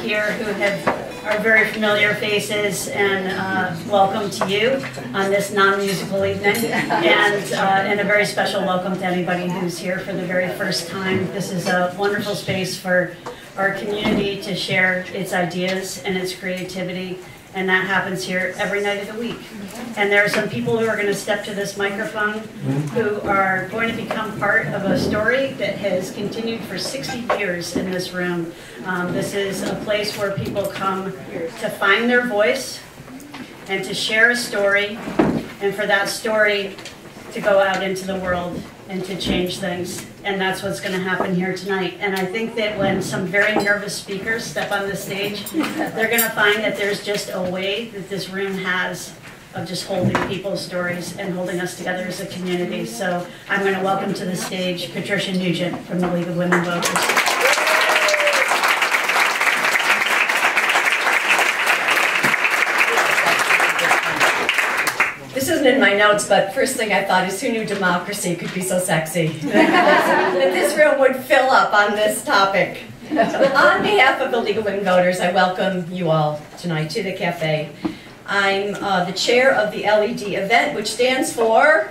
here who are very familiar faces, and welcome to you on this non-musical evening, and a very special welcome to anybody who's here for the very first time. This is a wonderful space for our community to share its ideas and its creativity, and that happens here every night of the week. And there are some people who are going to step to this microphone who are going to become part of a story that has continued for 60 years in this room. This is a place where people come to find their voice and to share a story, and for that story to go out into the world and to change things. And that's what's going to happen here tonight. And I think that when some very nervous speakers step on the stage, they're going to find that there's just a way that this room has of just holding people's stories and holding us together as a community. So I'm going to welcome to the stage Patricia Nugent from the League of Women Voters. This isn't in my notes, but first thing I thought is, who knew democracy could be so sexy? That this room would fill up on this topic. So on behalf of the League of Women Voters, I welcome you all tonight to the cafe. I'm the chair of the LED event, which stands for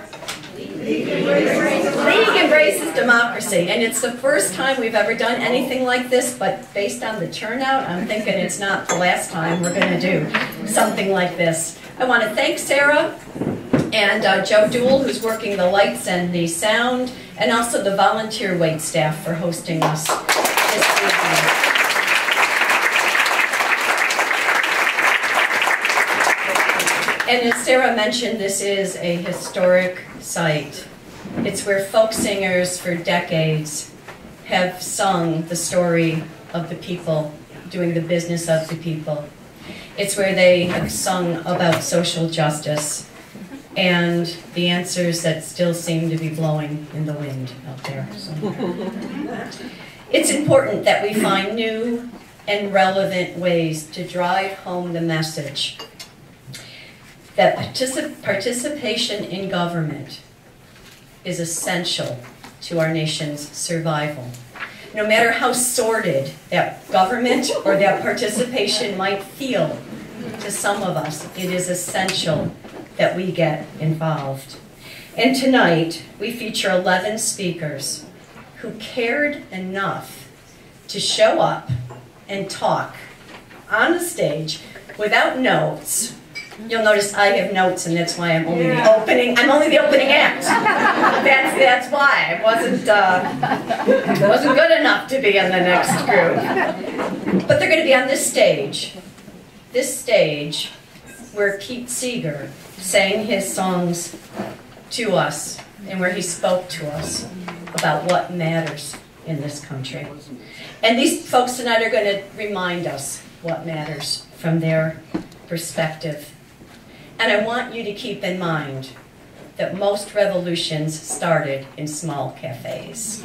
League Embraces Democracy. And it's the first time we've ever done anything like this, but based on the turnout, I'm thinking it's not the last time we're going to do something like this. I want to thank Sarah and Joe Dool, who's working the lights and the sound, and also the volunteer wait staff for hosting us this evening. And as Sarah mentioned, this is a historic site. It's where folk singers for decades have sung the story of the people, doing the business of the people. It's where they have sung about social justice and the answers that still seem to be blowing in the wind out there. So. It's important that we find new and relevant ways to drive home the message that participation in government is essential to our nation's survival. No matter how sordid that government or that participation might feel to some of us, it is essential that we get involved. And tonight, we feature 11 speakers who cared enough to show up and talk on the stage without notes. You'll notice I have notes, and that's why I'm only the opening. I'm only the opening act. That's why I wasn't good enough to be in the next group. But they're going to be on this stage where Pete Seeger sang his songs to us, and where he spoke to us about what matters in this country. And these folks tonight are going to remind us what matters from their perspective. And I want you to keep in mind that most revolutions started in small cafes.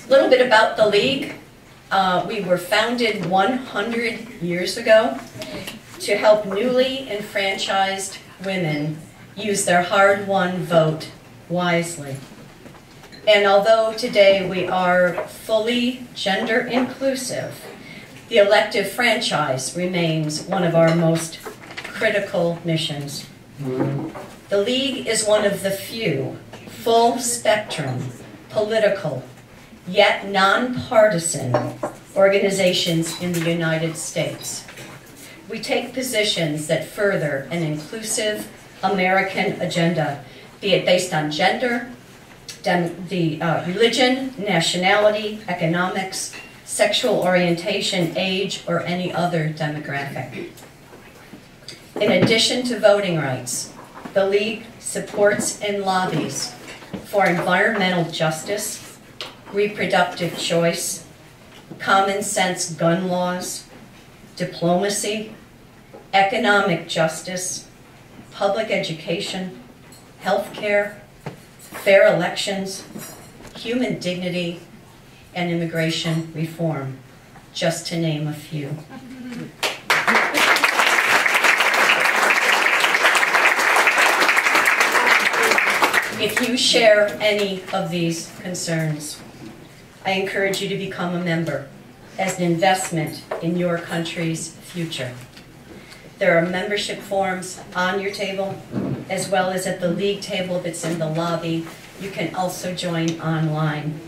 A little bit about the League. We were founded 100 years ago to help newly enfranchised women use their hard-won vote wisely. And although today we are fully gender inclusive, the elective franchise remains one of our most critical missions. The League is one of the few full-spectrum, political, yet nonpartisan organizations in the United States. We take positions that further an inclusive American agenda, be it based on gender, religion, nationality, economics, sexual orientation, age, or any other demographic. In addition to voting rights, the League supports and lobbies for environmental justice, reproductive choice, common sense gun laws, diplomacy, economic justice, public education, health care, fair elections, human dignity, and immigration reform, just to name a few. If you share any of these concerns, I encourage you to become a member as an investment in your country's future. There are membership forms on your table, as well as at the league table that's in the lobby. You can also join online.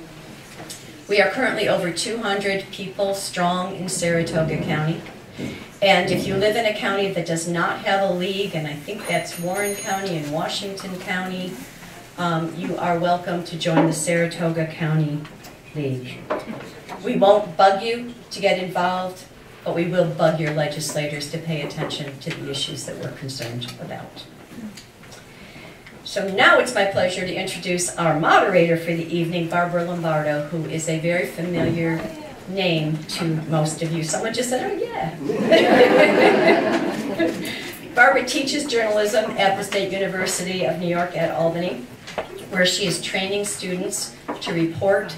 We are currently over 200 people strong in Saratoga County. And if you live in a county that does not have a league, and I think that's Warren County and Washington County, you are welcome to join the Saratoga County League. We won't bug you to get involved, but we will bug your legislators to pay attention to the issues that we're concerned about. So now it's my pleasure to introduce our moderator for the evening, Barbara Lombardo, who is a very familiar name to most of you. Someone just said, oh yeah. Barbara teaches journalism at the State University of New York at Albany, where she is training students to report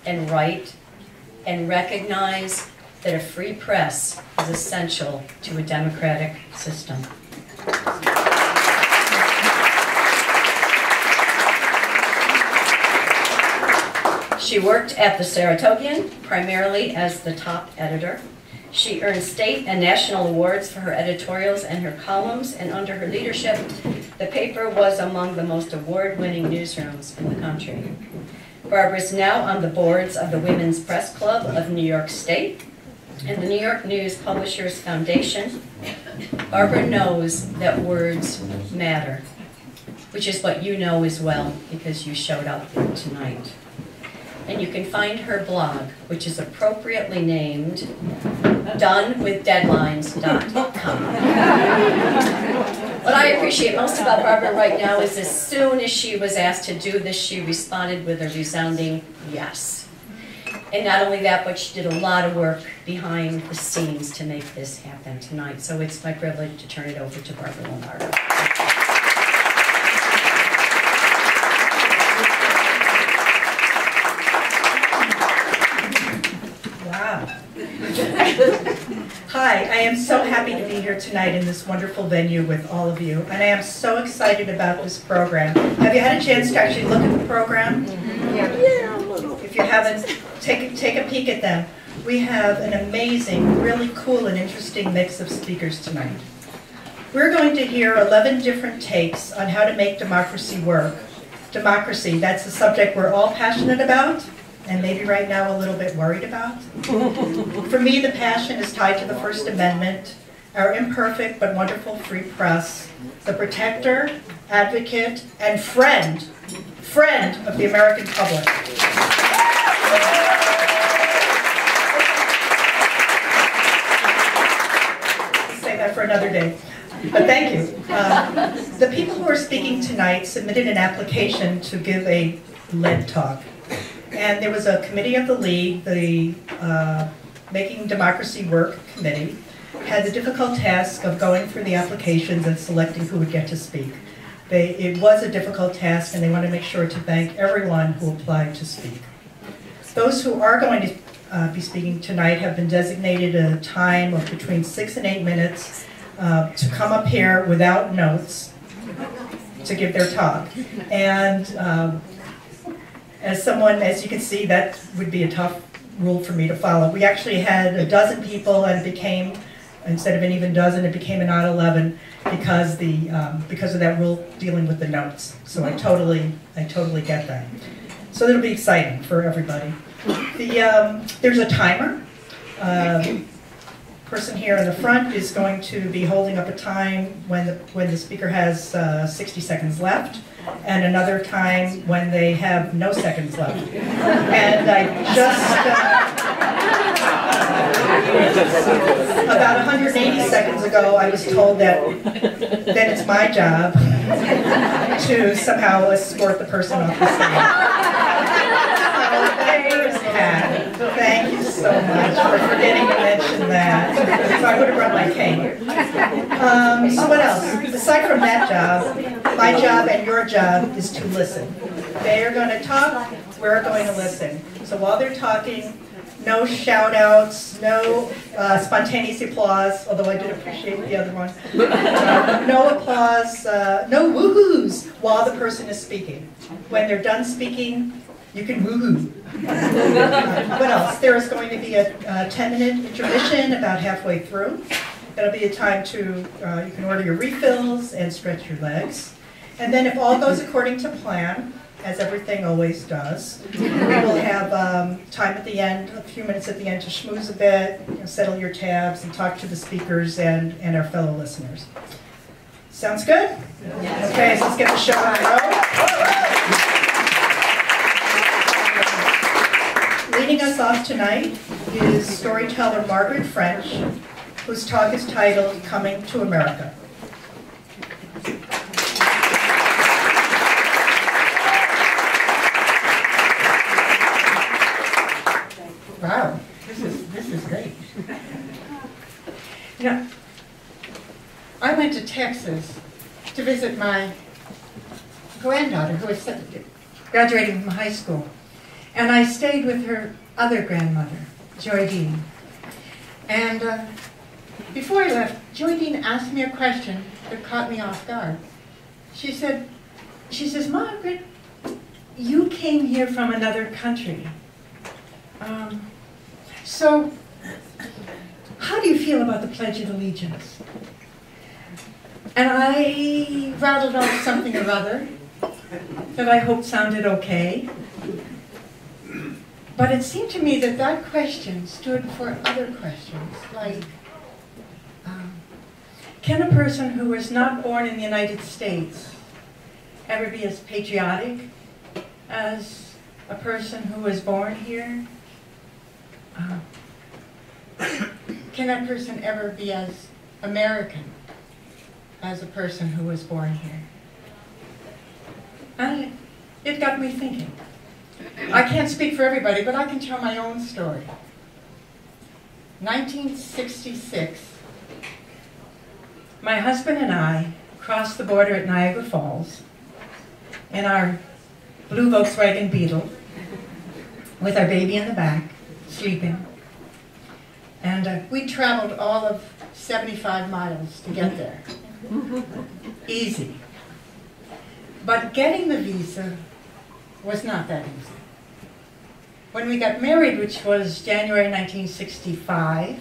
and write and recognize that a free press is essential to a democratic system. She worked at the Saratogian, primarily as the top editor. She earned state and national awards for her editorials and her columns, and under her leadership, the paper was among the most award-winning newsrooms in the country. Barbara is now on the boards of the Women's Press Club of New York State and the New York News Publishers Foundation. Barbara knows that words matter, which is what you know as well because you showed up here tonight. And you can find her blog, which is appropriately named donewithdeadlines.com. What I appreciate most about Barbara right now is as soon as she was asked to do this, she responded with a resounding yes. And not only that, but she did a lot of work behind the scenes to make this happen tonight. So it's my privilege to turn it over to Barbara Lombardo. Hi, I am so happy to be here tonight in this wonderful venue with all of you, and I am so excited about this program. Have you had a chance to actually look at the program? Yeah, a little. If you haven't, take a peek at them. We have an amazing, really cool and interesting mix of speakers tonight. We're going to hear 11 different takes on how to make democracy work. Democracy, that's a subject we're all passionate about, and maybe right now a little bit worried about. For me, the passion is tied to the First Amendment, our imperfect but wonderful free press, the protector, advocate, and friend of the American public. Save that for another day. But thank you. The people who are speaking tonight submitted an application to give a LED talk. And there was a committee of the League, the Making Democracy Work Committee, had the difficult task of going through the applications and selecting who would get to speak. It was a difficult task, and they want to make sure to thank everyone who applied to speak. Those who are going to be speaking tonight have been designated a time of between 6 and 8 minutes to come up here without notes to give their talk. And as you can see, that would be a tough rule for me to follow. We actually had a dozen people, and it became, instead of an even dozen, it became an odd 11 because of that rule dealing with the notes. So I totally get that. So it'll be exciting for everybody. There's a timer. Person here in the front is going to be holding up a time when the speaker has 60 seconds left, and another time when they have no seconds left. And I just, about 180 seconds ago, I was told that then it's my job to somehow escort the person off the stage. Thank you so much for forgetting to mention that. So I would have brought my cane. So what else? Aside from that job, my job and your job is to listen. They are going to talk, we're going to listen. So while they're talking, No shout outs, no spontaneous applause, although I did appreciate the other one. No applause, no woohoos while the person is speaking. When they're done speaking, you can woohoo. What else? There is going to be a 10-minute intermission about halfway through. That'll be a time to, you can order your refills and stretch your legs. And then if all goes according to plan, as everything always does, we will have time at the end, a few minutes at the end to schmooze a bit, settle your tabs, and talk to the speakers and our fellow listeners. Sounds good? Yes. Okay, so let's get the show on the road. Leading us off tonight is storyteller Margaret French, whose talk is titled Coming to America. Wow, this is great. You know, I went to Texas to visit my granddaughter who was graduating from high school. And I stayed with her other grandmother, Joy Dean. And before I left, Joy Dean asked me a question that caught me off guard. She says, Margaret, you came here from another country. So, how do you feel about the Pledge of Allegiance? And I rattled off something or other that I hoped sounded okay. But it seemed to me that that question stood for other questions, like, can a person who was not born in the United States ever be as patriotic as a person who was born here? Can that person ever be as American as a person who was born here? And it got me thinking. I can't speak for everybody, but I can tell my own story. 1966, my husband and I crossed the border at Niagara Falls in our blue Volkswagen Beetle with our baby in the back, sleeping. And we traveled all of 75 miles to get there. Easy. But getting the visa was not that easy. When we got married, which was January 1965,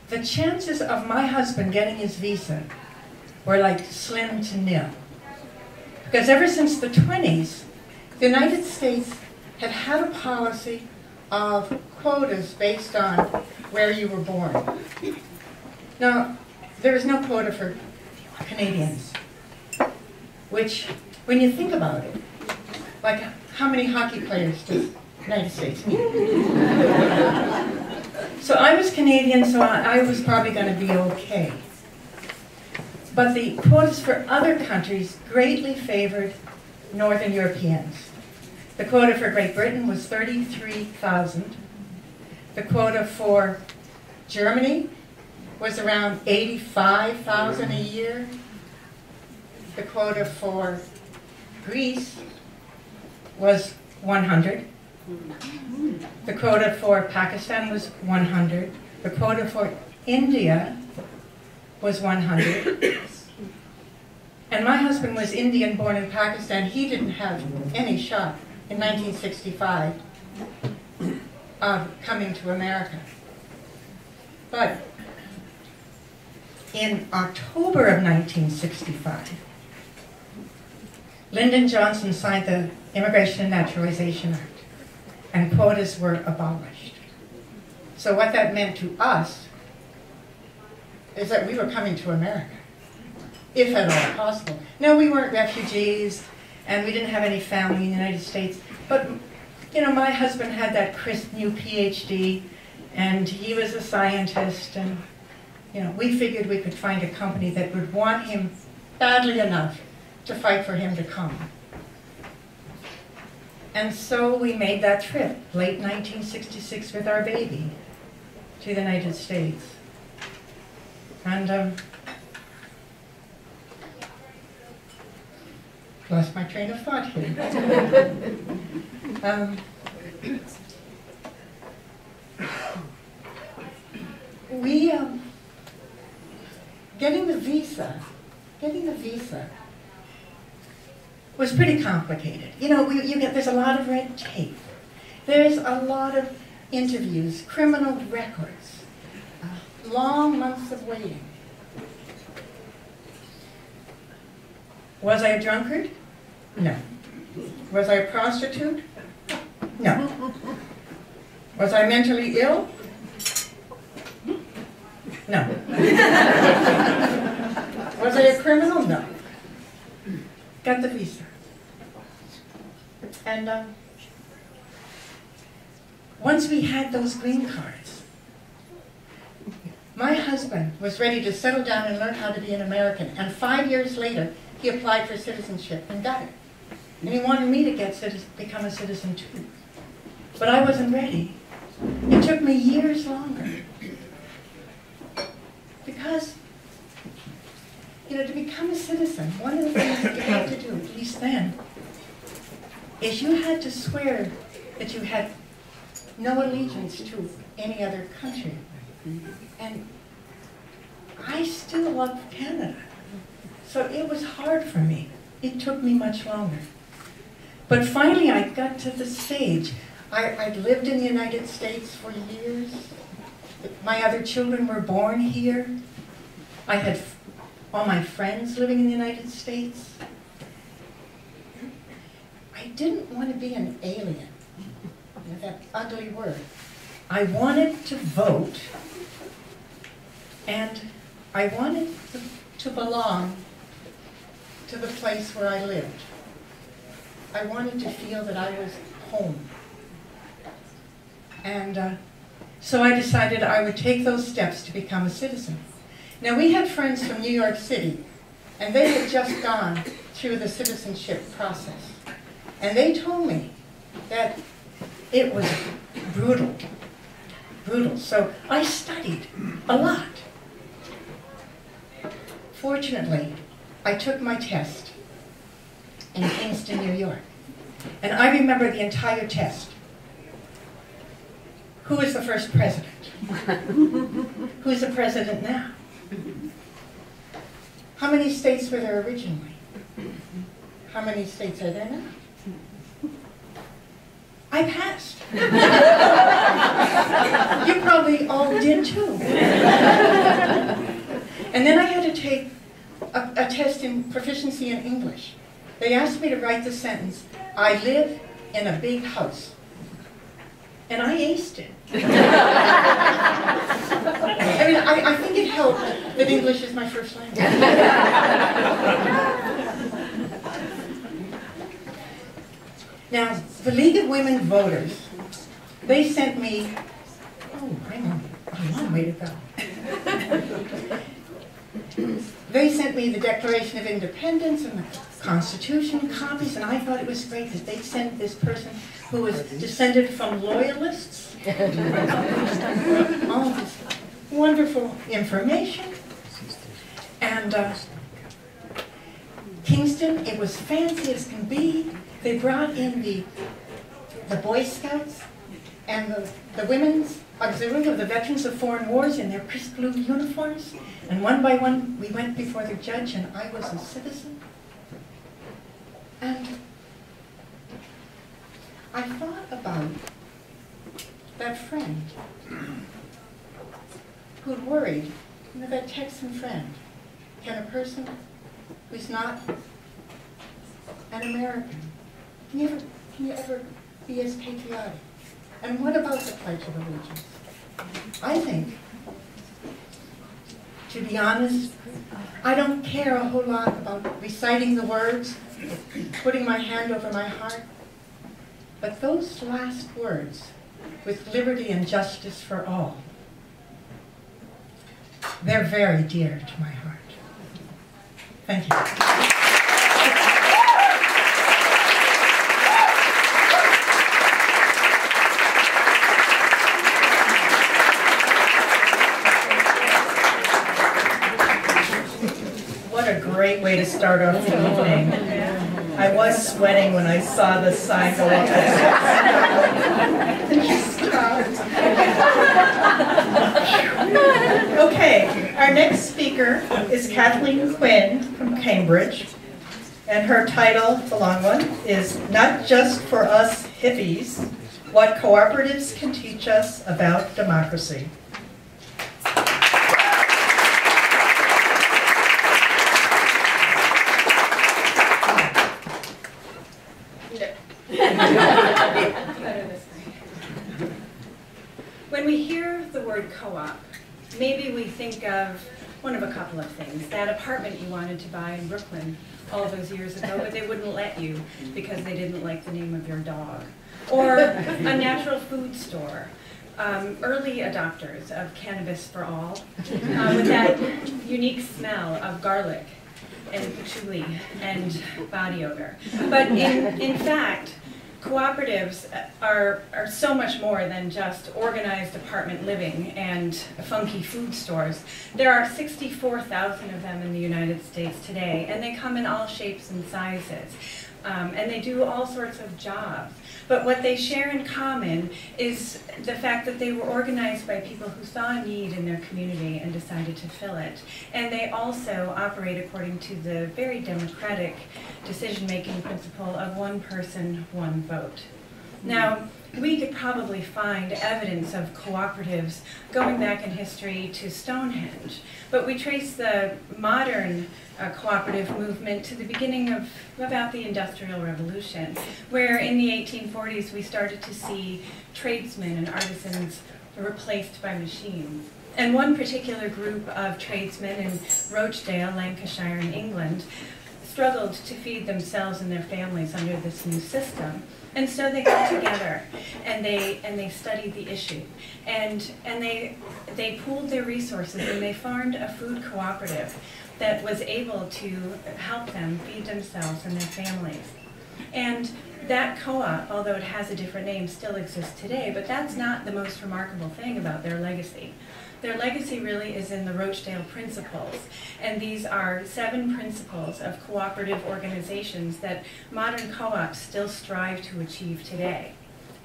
the chances of my husband getting his visa were like slim to nil. Because ever since the 20s, the United States had had a policy of quotas based on where you were born. Now, there is no quota for Canadians, which, when you think about it, like how many hockey players does the United States need? So I was Canadian, so I was probably going to be okay. But the quotas for other countries greatly favored Northern Europeans. The quota for Great Britain was 33,000. The quota for Germany was around 85,000 a year. The quota for Greece was 100. The quota for Pakistan was 100. The quota for India was 100. And my husband was Indian, born in Pakistan. He didn't have any shot in 1965 of coming to America. But in October of 1965, Lyndon Johnson signed the Immigration and Naturalization Act, and quotas were abolished. So what that meant to us is that we were coming to America, if at all possible. No, we weren't refugees, and we didn't have any family in the United States, but you know, my husband had that crisp new PhD, and he was a scientist, and you know, we figured we could find a company that would want him badly enough to fight for him to come. And so we made that trip, late 1966, with our baby to the United States. And lost my train of thought here. we, getting the visa was pretty complicated. You know, there's a lot of red tape. There's a lot of interviews, criminal records, long months of waiting. Was I a drunkard? No. Was I a prostitute? No. Was I mentally ill? No. Was I a criminal? No. Got the visa. And once we had those green cards, my husband was ready to settle down and learn how to be an American. And 5 years later, he applied for citizenship and got it. And he wanted me to become a citizen too. But I wasn't ready. It took me years longer. Because, you know, to become a citizen, one of the things that you had to do, at least then, is you had to swear that you had no allegiance to any other country. And I still love Canada. So it was hard for me. It took me much longer. But finally I got to the stage. I'd lived in the United States for years. My other children were born here. I had all my friends living in the United States. I didn't want to be an alien. You know, that ugly word. I wanted to vote, and I wanted to belong to the place where I lived. I wanted to feel that I was home. And so I decided I would take those steps to become a citizen. Now, we had friends from New York City, and they had just gone through the citizenship process. And they told me that it was brutal, brutal. So I studied a lot. Fortunately, I took my test in Kingston, New York. And I remember the entire test. Who is the first president? Who is the president now? How many states were there originally? How many states are there now? I passed. You probably all did too. And then I had to take a test in proficiency in English. They asked me to write the sentence, I live in a big house. And I aced it. I mean, I think it helped that English is my first language. Now, the League of Women Voters, they sent me, oh, hang on, a long way to go. They sent me the Declaration of Independence and the Constitution copies, and I thought it was great that they sent this person who was descended from loyalists all this wonderful information. And Kingston, it was fancy as can be. They brought in the Boy Scouts and the Women's Auxiliary of the Veterans of Foreign Wars in their crisp blue uniforms. And one by one, we went before the judge, and I was a citizen. And I thought about that friend who'd worried, you know, that Texan friend. Can a person who's not an American, can you ever be as patriotic? And what about the Pledge of Allegiance? I think, to be honest, I don't care a whole lot about reciting the words, putting my hand over my heart, but those last words, with liberty and justice for all, they're very dear to my heart. Thank you. What a great way to start off the evening. I was sweating when I saw the sign go up. Okay, our next speaker is Kathleen Quinn from Cambridge, and her title, the long one, is Not Just for Us Hippies, What Cooperatives Can Teach Us About Democracy. When we hear the word co-op, maybe we think of one of a couple of things. That apartment you wanted to buy in Brooklyn all those years ago, but they wouldn't let you because they didn't like the name of your dog. Or a natural food store. Early adopters of cannabis for all, with that unique smell of garlic and patchouli and body odor. But in fact, cooperatives are so much more than just organized apartment living and funky food stores. There are 64,000 of them in the United States today, and they come in all shapes and sizes. And they do all sorts of jobs. But what they share in common is the fact that they were organized by people who saw a need in their community and decided to fill it. And they also operate according to the very democratic decision-making principle of one person, one vote. Now, we could probably find evidence of cooperatives going back in history to Stonehenge, but we trace the modern cooperative movement to the beginning of about the Industrial Revolution, where in the 1840s we started to see tradesmen and artisans replaced by machines. And one particular group of tradesmen in Rochdale, Lancashire in England, struggled to feed themselves and their families under this new system. And so they got together and they studied the issue, and they pooled their resources and they formed a food cooperative that was able to help them feed themselves and their families. And that co-op, although it has a different name, still exists today, but that's not the most remarkable thing about their legacy. Their legacy really is in the Rochdale Principles, and these are 7 principles of cooperative organizations that modern co-ops still strive to achieve today.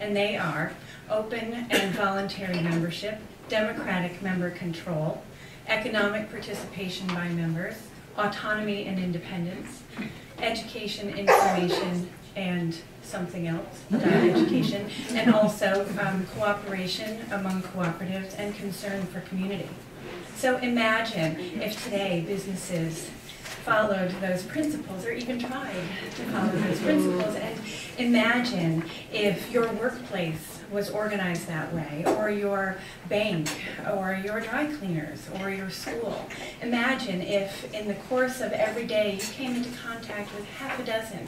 And they are open and voluntary membership, democratic member control, economic participation by members, autonomy and independence, education, information, and something else, education, and also cooperation among cooperatives and concern for community. So imagine if today businesses followed those principles, or even tried to follow those principles, and imagine if your workplace was organized that way, or your bank, or your dry cleaners, or your school. Imagine if in the course of every day you came into contact with half a dozen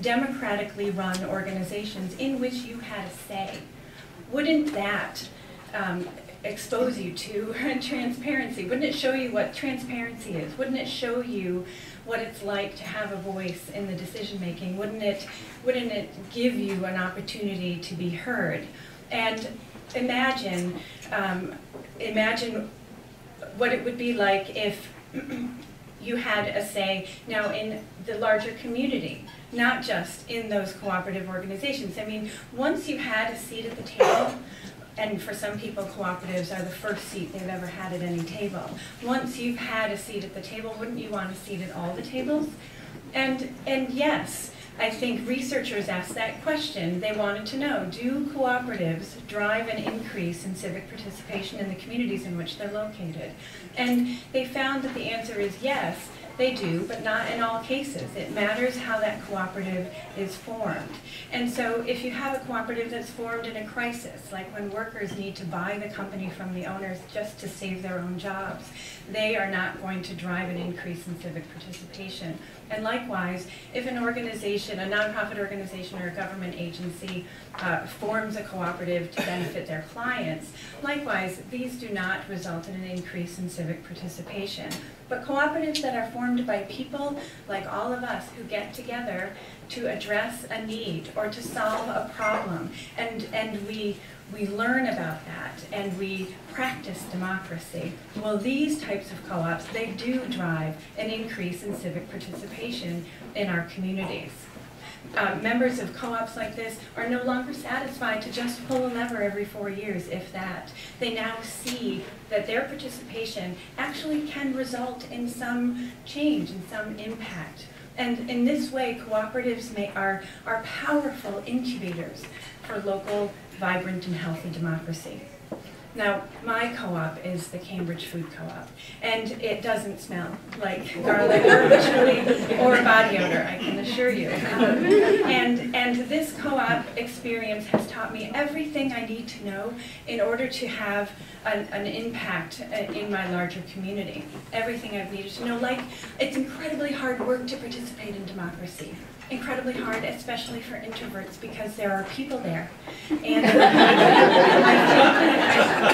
democratically run organizations in which you had a say. Wouldn't that expose you to transparency? Wouldn't it show you what transparency is? Wouldn't it show you what it's like to have a voice in the decision making? Wouldn't it give you an opportunity to be heard? And imagine what it would be like if you had a say now in the larger community, not just in those cooperative organizations. I mean, once you had a seat at the table, and for some people, cooperatives are the first seat they've ever had at any table. Once you've had a seat at the table, wouldn't you want a seat at all the tables? And yes, I think researchers asked that question. They wanted to know, do cooperatives drive an increase in civic participation in the communities in which they're located? And they found that the answer is yes, they do, but not in all cases. It matters how that cooperative is formed. And so if you have a cooperative that's formed in a crisis, like when workers need to buy the company from the owners just to save their own jobs, they are not going to drive an increase in civic participation. And likewise, if an organization, a nonprofit organization or a government agency forms a cooperative to benefit their clients, likewise, these do not result in an increase in civic participation. But cooperatives that are formed by people like all of us who get together to address a need or to solve a problem, and we learn about that and we practice democracy. Well, these types of co-ops, they do drive an increase in civic participation in our communities. members of co-ops like this are no longer satisfied to just pull a lever every 4 years, if that. They now see that their participation actually can result in some change, in some impact. And in this way, cooperatives are powerful incubators for local, vibrant, and healthy democracy. Now, my co-op is the Cambridge Food Co-op, and it doesn't smell like garlic or chili or body odor, I can assure you. And this co-op experience has taught me everything I need to know in order to have an impact in my larger community. Everything I've needed to know, like it's incredibly hard work to participate in democracy. Incredibly hard, especially for introverts, because there are people there. And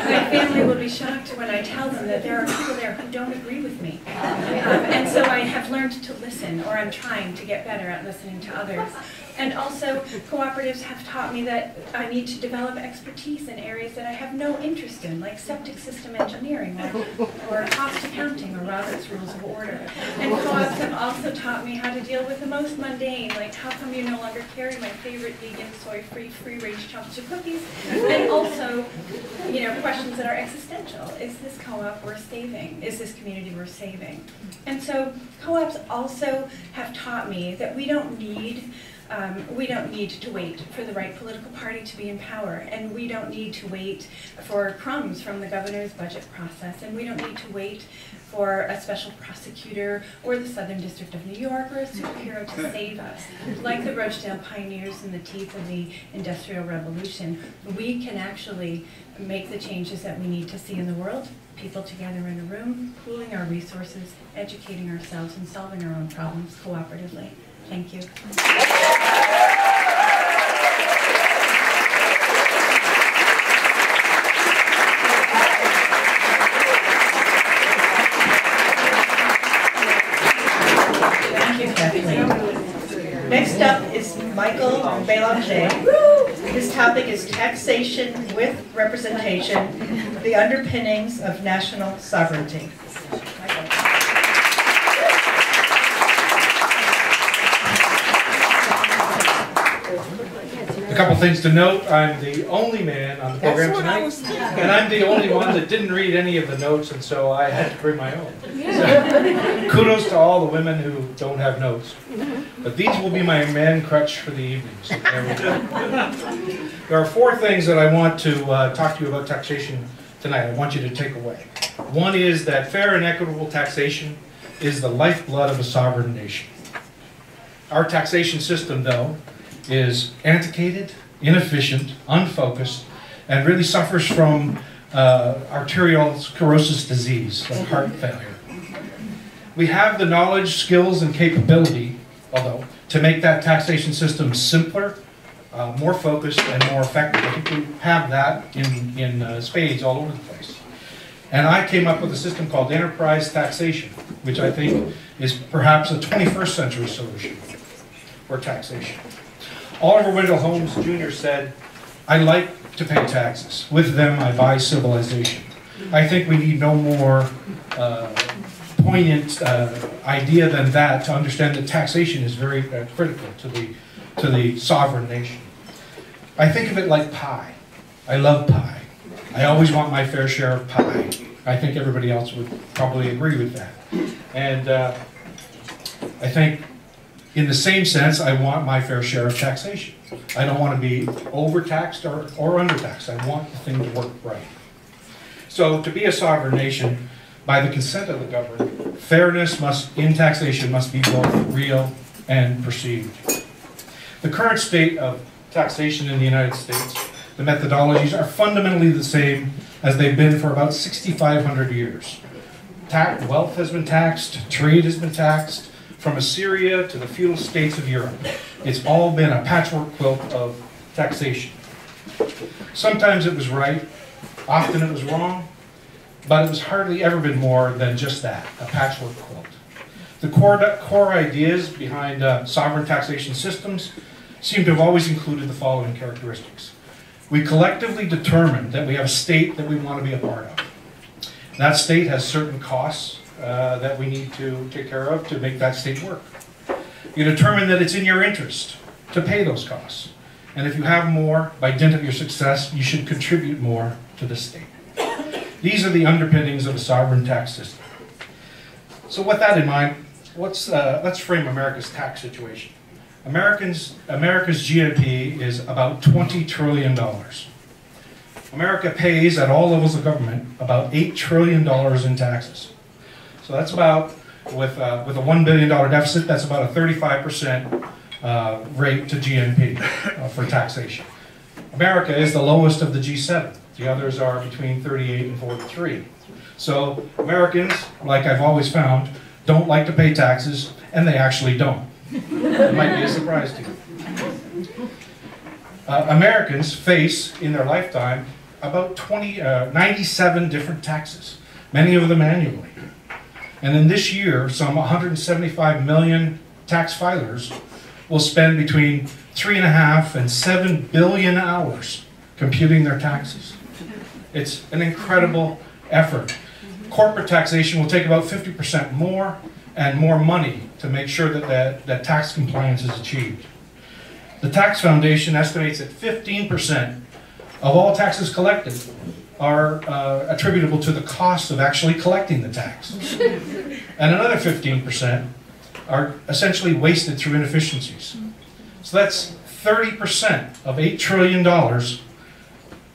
my family will be shocked when I tell them that there are people there who don't agree with me. And so I have learned to listen, or I'm trying to get better at listening to others. And also, cooperatives have taught me that I need to develop expertise in areas that I have no interest in, like septic system engineering, or cost accounting, or Robert's Rules of Order. And co-ops have also taught me how to deal with the most mundane, like how come you no longer carry my favorite vegan, soy-free, free-range chocolate cookies, and also, you know, questions that are existential. Is this co-op worth saving? Is this community worth saving? And so co-ops also have taught me that we don't need to wait for the right political party to be in power, and we don't need to wait for crumbs from the governor's budget process, and we don't need to wait for a special prosecutor or the Southern District of New York or a superhero to save us. Like the Rochdale pioneers in the teeth of the Industrial Revolution, we can actually make the changes that we need to see in the world, people together in a room, pooling our resources, educating ourselves, and solving our own problems cooperatively. Thank you. Thank you, Kathleen. Next up is Michael Belanger. His topic is taxation with representation, the underpinnings of national sovereignty. A couple things to note. I'm the only man on the program tonight, and I'm the only one that didn't read any of the notes, and so I had to bring my own. So, kudos to all the women who don't have notes. But these will be my man crutch for the evening. So there we go. There are four things that I want to talk to you about taxation tonight. I want you to take away. One is that fair and equitable taxation is the lifeblood of a sovereign nation. Our taxation system, though, is antiquated, inefficient, unfocused, and really suffers from arterial sclerosis disease, like heart failure. We have the knowledge, skills, and capability, although, to make that taxation system simpler, more focused, and more effective. I think we have that in spades all over the place. And I came up with a system called enterprise taxation, which I think is perhaps a 21st century solution for taxation. Oliver Wendell Holmes Jr. said, "I like to pay taxes. With them, I buy civilization." I think we need no more poignant idea than that to understand that taxation is very critical to the sovereign nation. I think of it like pie. I love pie. I always want my fair share of pie. I think everybody else would probably agree with that. And I think, in the same sense, I want my fair share of taxation. I don't want to be overtaxed or undertaxed. I want the thing to work right. So to be a sovereign nation, by the consent of the government, fairness in taxation must be both real and perceived. The current state of taxation in the United States, the methodologies are fundamentally the same as they've been for about 6,500 years. Wealth has been taxed, trade has been taxed, from Assyria to the feudal states of Europe. It's all been a patchwork quilt of taxation. Sometimes it was right, often it was wrong, but it was hardly ever been more than just that, a patchwork quilt. The core ideas behind sovereign taxation systems seem to have always included the following characteristics. We collectively determine that we have a state that we want to be a part of. That state has certain costs that we need to take care of to make that state work. You determine that it's in your interest to pay those costs. And if you have more, by dint of your success, you should contribute more to the state. These are the underpinnings of a sovereign tax system. So with that in mind, let's frame America's tax situation. America's GNP is about $20 trillion. America pays at all levels of government about $8 trillion in taxes. So that's about, with a $1 billion deficit, that's about a 35% rate to GNP for taxation. America is the lowest of the G7. The others are between 38 and 43. So Americans, like I've always found, don't like to pay taxes, and they actually don't. It might be a surprise to you. Americans face, in their lifetime, about 97 different taxes, many of them annually. And in this year, some 175 million tax filers will spend between 3.5 and 7 billion hours computing their taxes. It's an incredible effort. Corporate taxation will take about 50% more and more money to make sure that tax compliance is achieved. The Tax Foundation estimates that 15% of all taxes collected are attributable to the cost of actually collecting the tax. And another 15% are essentially wasted through inefficiencies. So that's 30% of $8 trillion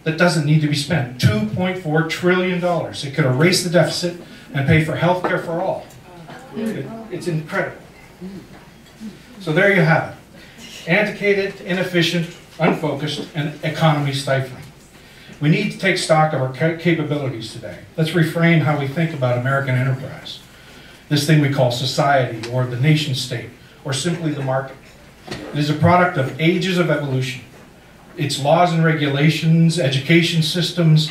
that doesn't need to be spent. $2.4 trillion. It could erase the deficit and pay for health care for all. It's incredible. So there you have it. Antiquated, inefficient, unfocused, and economy stifling. We need to take stock of our capabilities today. Let's reframe how we think about American enterprise. This thing we call society, or the nation state, or simply the market. It is a product of ages of evolution. Its laws and regulations, education systems,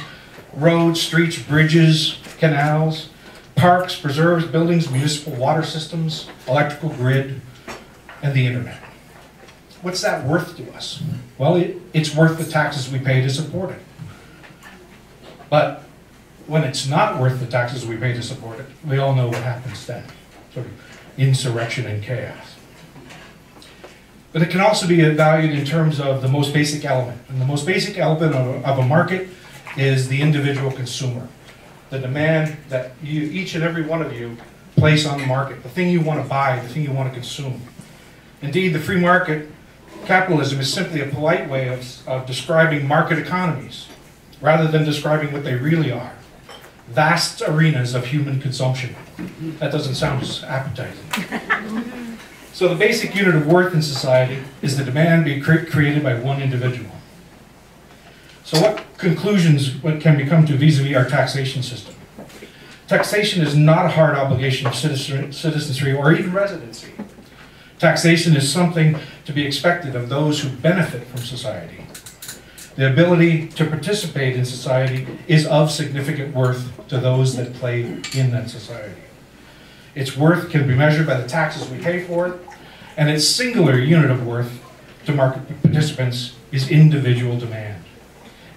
roads, streets, bridges, canals, parks, preserves, buildings, municipal water systems, electrical grid, and the internet. What's that worth to us? Well, it's worth the taxes we pay to support it. But when it's not worth the taxes we pay to support it, we all know what happens then. Sort of insurrection and chaos. But it can also be valued in terms of the most basic element. And the most basic element of a market is the individual consumer. The demand that each and every one of you place on the market. The thing you want to buy, the thing you want to consume. Indeed, the free market capitalism is simply a polite way of describing market economies, rather than describing what they really are. Vast arenas of human consumption. That doesn't sound as appetizing. So the basic unit of worth in society is the demand being created by one individual. So what conclusions can we come to vis-a-vis our taxation system? Taxation is not a hard obligation of citizenry or even residency. Taxation is something to be expected of those who benefit from society. The ability to participate in society is of significant worth to those that play in that society. Its worth can be measured by the taxes we pay for it, and its singular unit of worth to market participants is individual demand.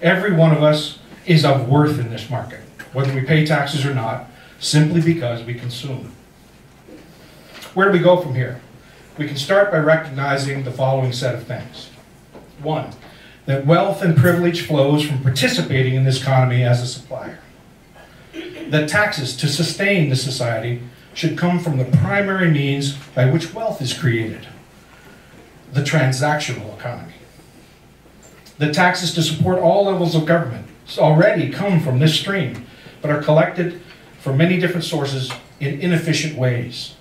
Every one of us is of worth in this market, whether we pay taxes or not, simply because we consume. Where do we go from here? We can start by recognizing the following set of things. One, that wealth and privilege flows from participating in this economy as a supplier. That taxes to sustain the society should come from the primary means by which wealth is created, the transactional economy. The taxes to support all levels of government already come from this stream, but are collected from many different sources in inefficient ways.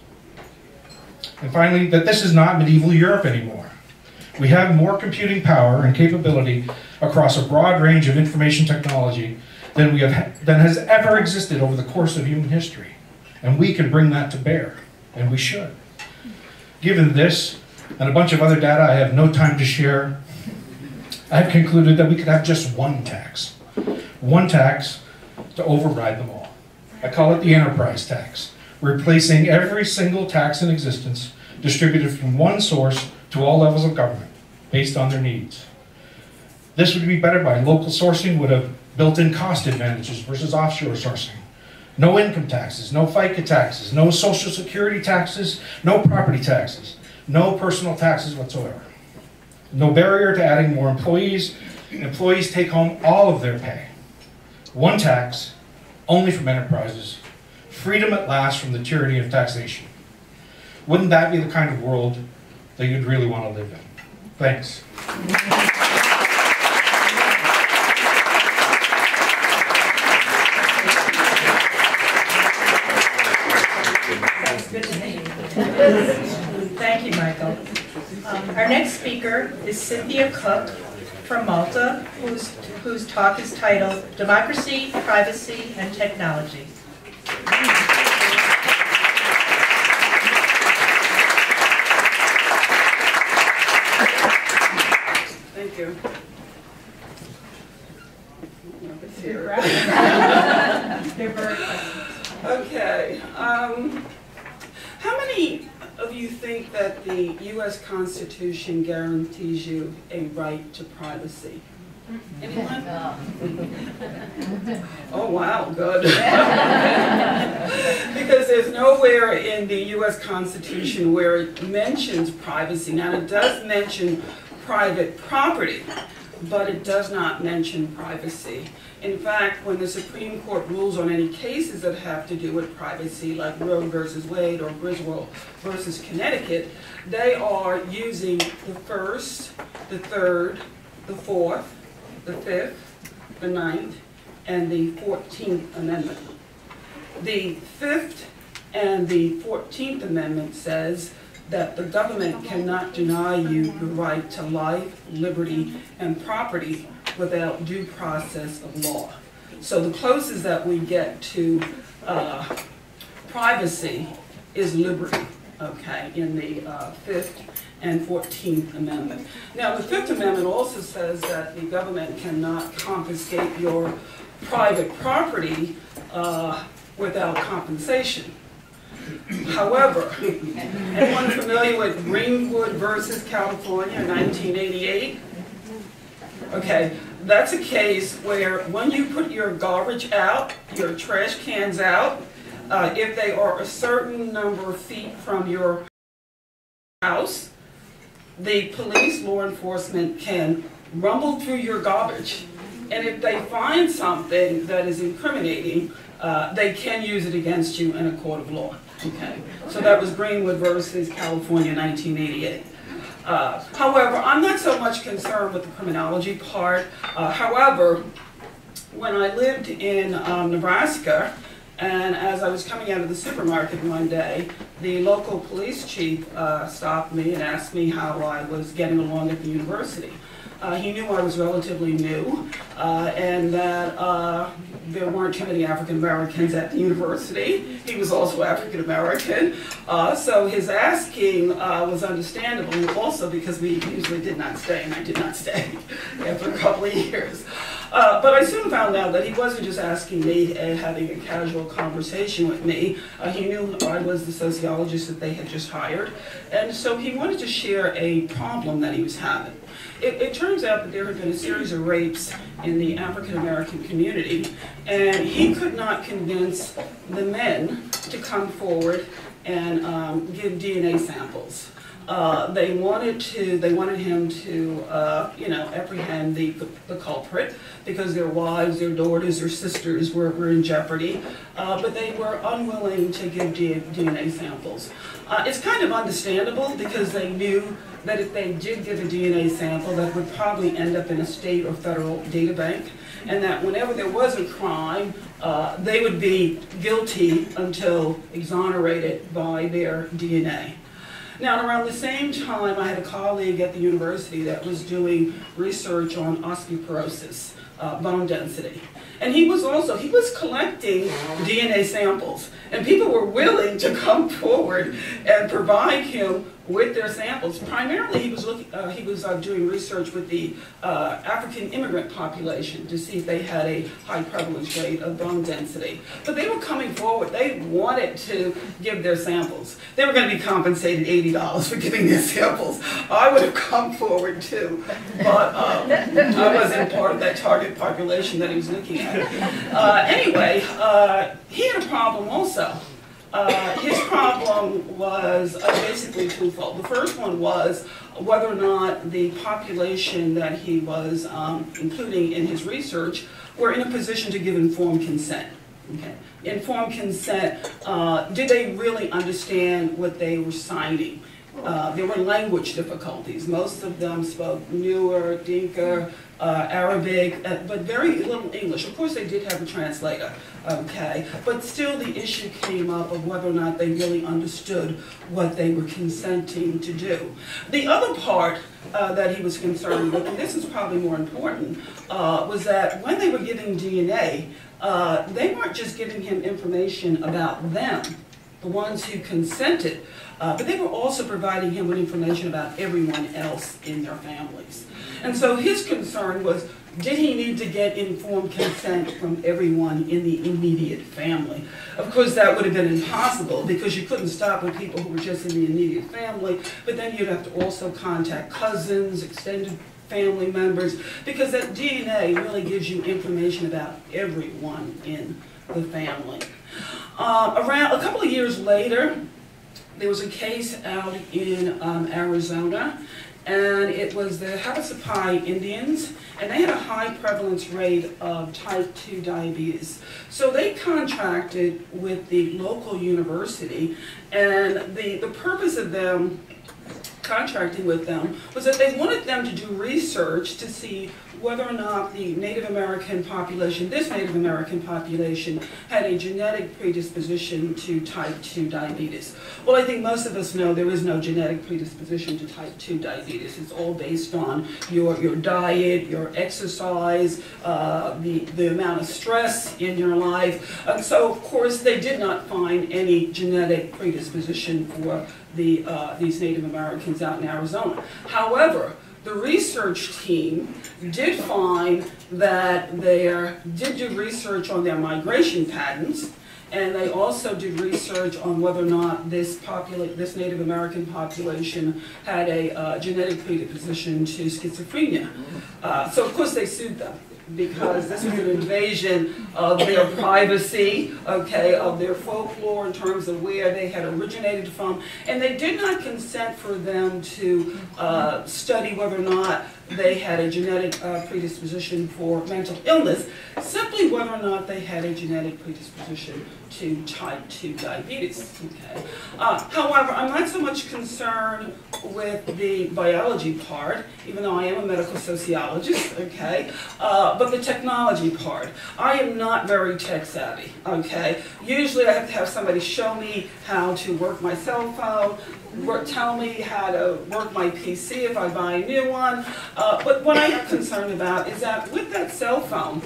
And finally, that this is not medieval Europe anymore. We have more computing power and capability across a broad range of information technology than has ever existed over the course of human history. And we can bring that to bear, and we should. Given this, and a bunch of other data I have no time to share, I've concluded that we could have just one tax to override them all. I call it the enterprise tax, replacing every single tax in existence, distributed from one source to all levels of government, based on their needs. This would be better by local sourcing, would have built-in cost advantages versus offshore sourcing. No income taxes, no FICA taxes, no social security taxes, no property taxes, no personal taxes whatsoever. No barrier to adding more employees. Employees take home all of their pay. One tax, only from enterprises. Freedom at last from the tyranny of taxation. Wouldn't that be the kind of world that you'd really want to live in? Thanks. Thank you, Michael. Our next speaker is Cynthia Cook from Malta, whose talk is titled Democracy, Privacy, and Technology. Thank you. Okay. How many of you think that the U.S. Constitution guarantees you a right to privacy? Anyone? Oh, wow, good. Because there's nowhere in the U.S. Constitution where it mentions privacy. Now, it does mention private property, but it does not mention privacy. In fact, when the Supreme Court rules on any cases that have to do with privacy, like Roe versus Wade or Griswold versus Connecticut, they are using the First, the Third, the Fourth, the Fifth, the Ninth, and the 14th Amendment. The Fifth and the 14th Amendment says that the government cannot deny you the right to life, liberty, and property without due process of law. So the closest that we get to privacy is liberty, okay, in the 5th and 14th Amendment. Now, the 5th Amendment also says that the government cannot confiscate your private property without compensation. However, anyone familiar with Greenwood versus California, 1988? Okay, that's a case where when you put your garbage out, your trash cans out, if they are a certain number of feet from your house, the police, law enforcement can rumble through your garbage, and if they find something that is incriminating, they can use it against you in a court of law. Okay, so that was Greenwood versus California, 1988. However, I'm not so much concerned with the criminology part. However, when I lived in Nebraska, and as I was coming out of the supermarket one day, the local police chief stopped me and asked me how I was getting along at the university. He knew I was relatively new and that there weren't too many African Americans at the university. He was also African American. So his asking was understandable, also because we usually did not stay, and I did not stay after a couple of years. But I soon found out that he wasn't just asking me and having a casual conversation with me. He knew I was the sociologist that they had just hired, and so he wanted to share a problem that he was having. It turns out that there had been a series of rapes in the African American community, and he could not convince the men to come forward and give DNA samples. They wanted him to, apprehend the culprit because their wives, their daughters, their sisters were in jeopardy, but they were unwilling to give DNA samples. It's kind of understandable because they knew that if they did give a DNA sample, that would probably end up in a state or federal data bank, and that whenever there was a crime, they would be guilty until exonerated by their DNA. Now, around the same time, I had a colleague at the university that was doing research on osteoporosis, bone density. And he was collecting DNA samples, and people were willing to come forward and provide him with their samples. Primarily, he was doing research with the African immigrant population to see if they had a high prevalence rate of bone density. But they were coming forward. They wanted to give their samples. They were going to be compensated $80 for giving their samples. I would have come forward too, but I wasn't part of that target population that he was looking at. Anyway, he had a problem also. His problem was basically twofold. The first one was whether or not the population that he was including in his research were in a position to give informed consent. Okay. Informed consent, did they really understand what they were signing? There were language difficulties. Most of them spoke Newer, Dinka, Arabic, but very little English. Of course, they did have a translator, okay? But still the issue came up of whether or not they really understood what they were consenting to do. The other part that he was concerned with, and this is probably more important, was that when they were giving DNA, they weren't just giving him information about them, the ones who consented, but they were also providing him with information about everyone else in their families. And so his concern was, did he need to get informed consent from everyone in the immediate family? Of course, that would have been impossible because you couldn't stop with people who were just in the immediate family, but then you'd have to also contact cousins, extended family members, because that DNA really gives you information about everyone in the family. Around a couple of years later, there was a case out in Arizona, and it was the Havasupai Indians, and they had a high prevalence rate of type 2 diabetes. So they contracted with the local university, and the purpose of them contracting with them was that they wanted them to do research to see whether or not the Native American population, this Native American population, had a genetic predisposition to type 2 diabetes. Well, I think most of us know there is no genetic predisposition to type 2 diabetes. It's all based on your diet, your exercise, the amount of stress in your life. So, of course, they did not find any genetic predisposition for these Native Americans out in Arizona. However, the research team did find that they did do research on their migration patterns, and they also did research on whether or not this Native American population had a genetic predisposition to schizophrenia. So of course they sued them, because this was an invasion of their privacy, okay, of their folklore in terms of where they had originated from, and they did not consent for them to study whether or not they had a genetic predisposition for mental illness, simply whether or not they had a genetic predisposition to type 2 diabetes. Okay. However, I'm not so much concerned with the biology part, even though I am a medical sociologist, okay, but the technology part. I am not very tech savvy, okay. Usually I have to have somebody show me how to work my cell phone, tell me how to work my PC if I buy a new one. But what I am concerned about is that with that cell phone,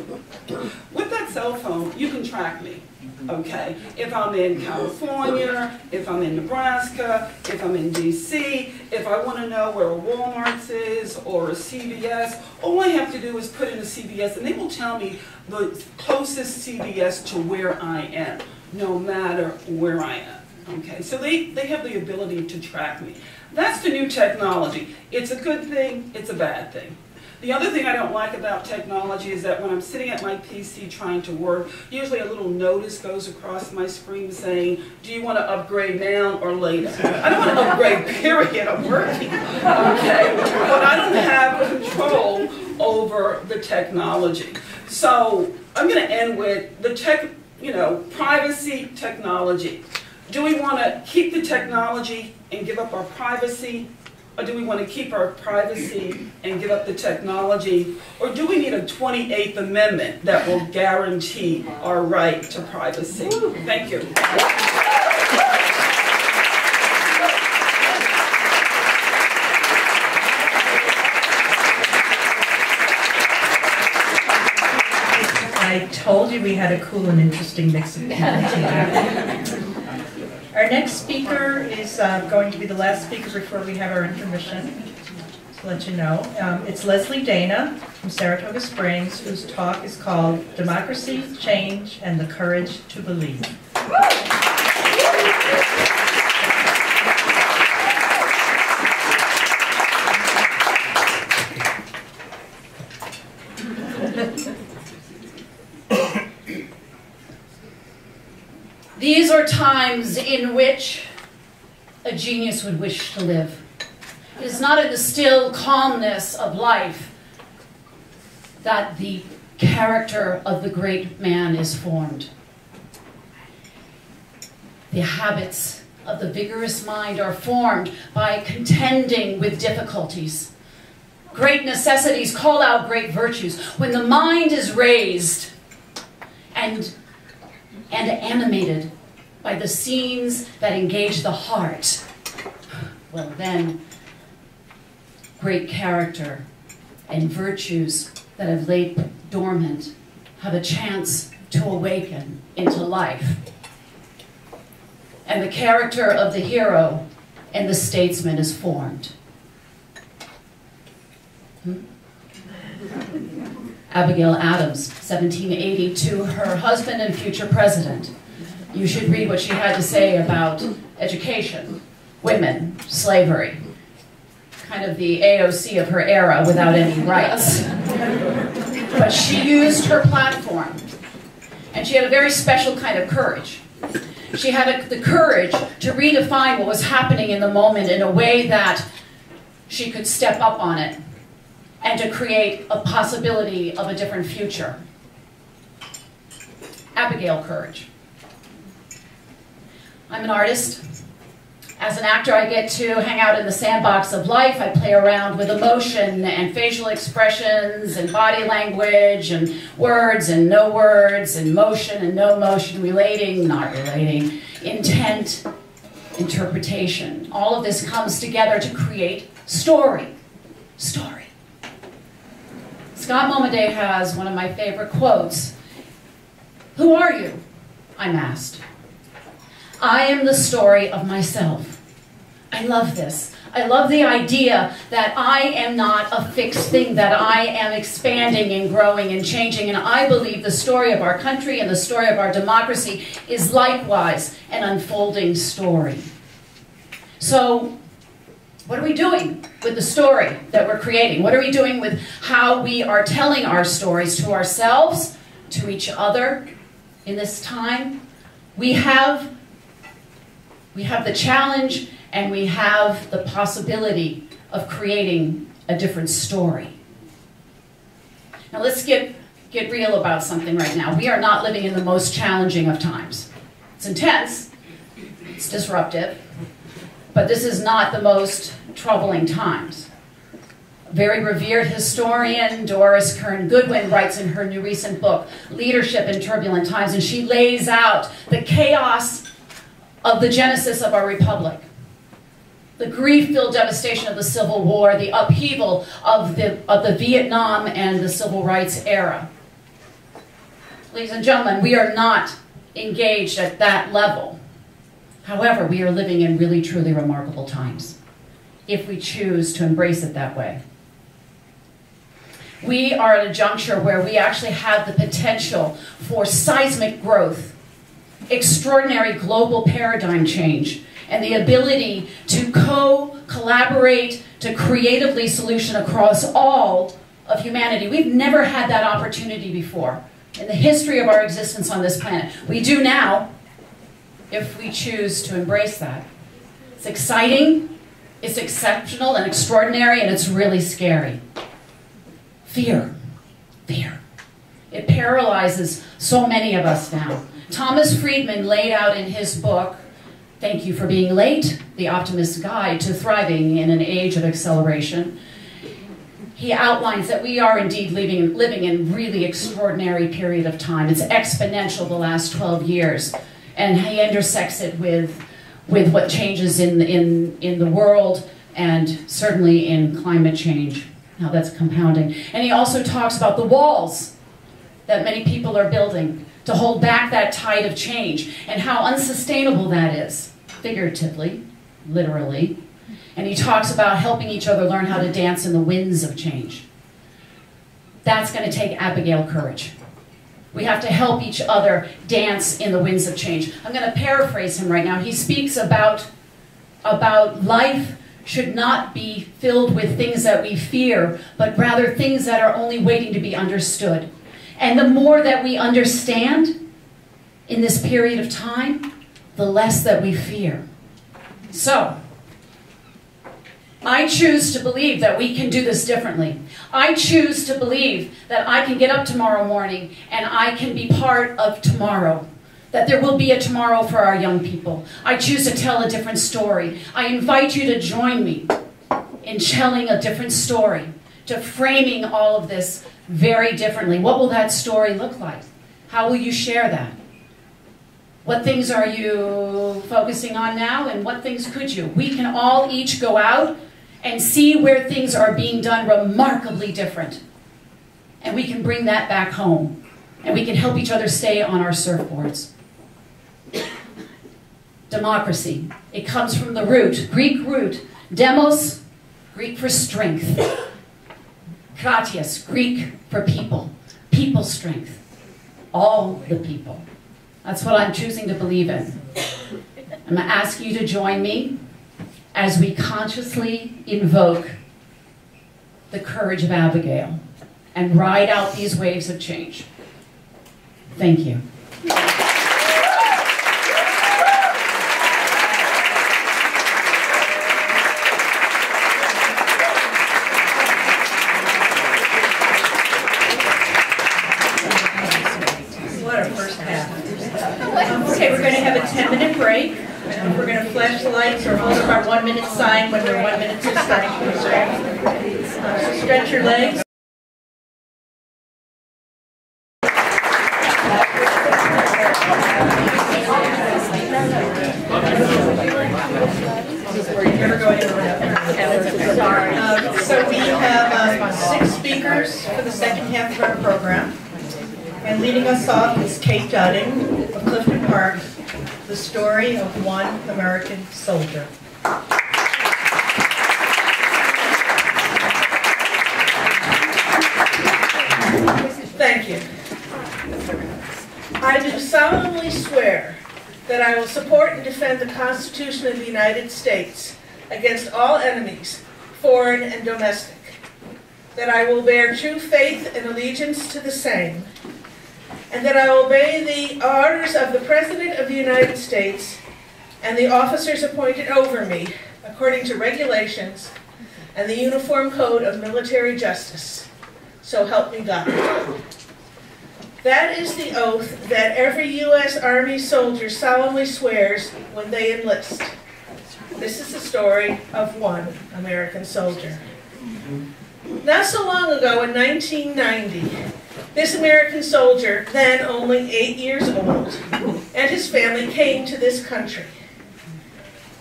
you can track me. Okay, if I'm in California, if I'm in Nebraska, if I'm in DC, if I want to know where a Walmart is or a CVS, all I have to do is put in a CVS and they will tell me the closest CVS to where I am, no matter where I am. Okay, so they have the ability to track me. That's the new technology. It's a good thing, it's a bad thing. The other thing I don't like about technology is that when I'm sitting at my PC trying to work, usually a little notice goes across my screen saying, do you want to upgrade now or later? I don't want to upgrade, period, I'm working, okay? But I don't have control over the technology. So I'm going to end with the privacy technology. Do we want to keep the technology and give up our privacy? Or do we want to keep our privacy and give up the technology? Or do we need a 28th Amendment that will guarantee our right to privacy? Thank you. I told you we had a cool and interesting mix of people today. Our next speaker is going to be the last speaker before we have our intermission, to let you know. It's Leslie Dana from Saratoga Springs, whose talk is called Democracy, Change, and the Courage to Believe. These are times in which a genius would wish to live. It is not in the still calmness of life that the character of the great man is formed. The habits of the vigorous mind are formed by contending with difficulties. Great necessities call out great virtues. When the mind is raised and animated by the scenes that engage the heart, well then, great character and virtues that have laid dormant have a chance to awaken into life. And the character of the hero and the statesman is formed. Abigail Adams, 1780, to her husband and future president. You should read what she had to say about education, women, slavery. Kind of the AOC of her era without any rights. But she used her platform, and she had a very special kind of courage. She had the courage to redefine what was happening in the moment in a way that she could step up on it and to create a possibility of a different future. Abigail Courage. I'm an artist. As an actor, I get to hang out in the sandbox of life. I play around with emotion and facial expressions and body language and words and no words and motion and no motion, relating, not relating, intent, interpretation. All of this comes together to create story. Story. Scott Momaday has one of my favorite quotes. Who are you? I'm asked. I am the story of myself. I love this. I love the idea that I am not a fixed thing, that I am expanding and growing and changing, and I believe the story of our country and the story of our democracy is likewise an unfolding story. So, what are we doing with the story that we're creating? What are we doing with how we are telling our stories to ourselves, to each other in this time? We have the challenge and we have the possibility of creating a different story. Now let's get real about something right now. We are not living in the most challenging of times. It's intense, it's disruptive, but this is not the most troubling times. A very revered historian, Doris Kearns Goodwin, writes in her new recent book, Leadership in Turbulent Times, and she lays out the chaos of the genesis of our republic. The grief-filled devastation of the Civil War, the upheaval of the Vietnam and the Civil Rights era. Ladies and gentlemen, we are not engaged at that level. However, we are living in really, truly remarkable times, if we choose to embrace it that way. We are at a juncture where we actually have the potential for seismic growth, extraordinary global paradigm change, and the ability to collaborate, to creatively solution across all of humanity. We've never had that opportunity before in the history of our existence on this planet. We do now, if we choose to embrace that. It's exciting, it's exceptional and extraordinary, and it's really scary. Fear. Fear. It paralyzes so many of us now. Thomas Friedman laid out in his book, Thank You for Being Late, The Optimist's Guide to Thriving in an Age of Acceleration. He outlines that we are indeed living in a really extraordinary period of time. It's exponential the last 12 years. And he intersects it with what changes in the world and certainly in climate change, how that's compounding. And he also talks about the walls that many people are building to hold back that tide of change, and how unsustainable that is, figuratively, literally. And he talks about helping each other learn how to dance in the winds of change. That's going to take Abigail courage. We have to help each other dance in the winds of change. I'm going to paraphrase him right now. He speaks about life should not be filled with things that we fear, but rather things that are only waiting to be understood. And the more that we understand in this period of time, the less that we fear. So, I choose to believe that we can do this differently. I choose to believe that I can get up tomorrow morning and I can be part of tomorrow. That there will be a tomorrow for our young people. I choose to tell a different story. I invite you to join me in telling a different story, to framing all of this very differently. What will that story look like? How will you share that? What things are you focusing on now, and what things could you? We can all each go out and see where things are being done remarkably different. And we can bring that back home. And we can help each other stay on our surfboards. Democracy. It comes from the root, Greek root. Demos, Greek for strength. Kratias, Greek for people. People strength. All the people. That's what I'm choosing to believe in. I'm going to ask you to join me as we consciously invoke the courage of Abigail and ride out these waves of change. Thank you. What a first half. Okay, we're going to have a 10-minute break. We're going to flash the lights or hold up our 1-minute sign when we're 1 minute to starting. So stretch your legs. So we have 6 speakers for the second half of our program. And leading us off is Kate Dudding of Clifton Park, the story of one American soldier. Thank you. I do solemnly swear that I will support and defend the Constitution of the United States against all enemies, foreign and domestic, that I will bear true faith and allegiance to the same, and that I will obey the orders of the President of the United States and the officers appointed over me according to regulations and the Uniform Code of Military Justice. So help me God. That is the oath that every U.S. Army soldier solemnly swears when they enlist. This is the story of one American soldier. Not so long ago, in 1990, this American soldier, then only 8 years old, and his family came to this country.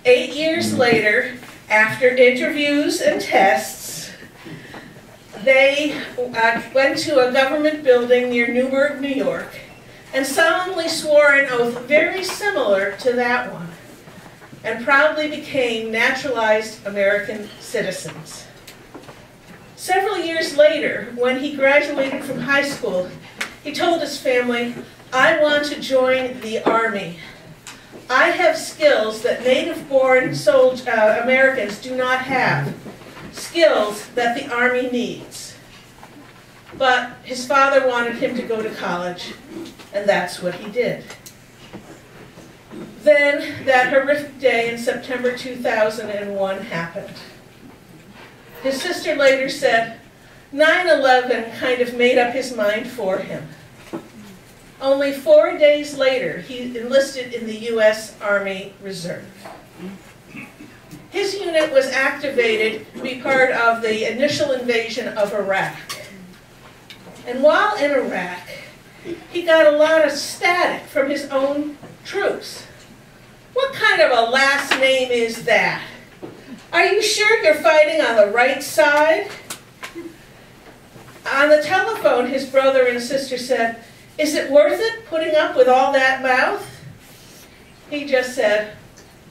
8 years later, after interviews and tests, they went to a government building near Newburgh, New York, and solemnly swore an oath very similar to that one, and proudly became naturalized American citizens. Several years later, when he graduated from high school, he told his family, "I want to join the Army. I have skills that native-born Americans do not have, skills that the Army needs." But his father wanted him to go to college, and that's what he did. Then that horrific day in September 2001 happened. His sister later said, 9/11 kind of made up his mind for him. Only 4 days later, he enlisted in the U.S. Army Reserve. His unit was activated to be part of the initial invasion of Iraq. And while in Iraq, he got a lot of static from his own troops. "What kind of a last name is that? Are you sure you're fighting on the right side?" On the telephone, his brother and sister said, "Is it worth it putting up with all that mouth?" He just said,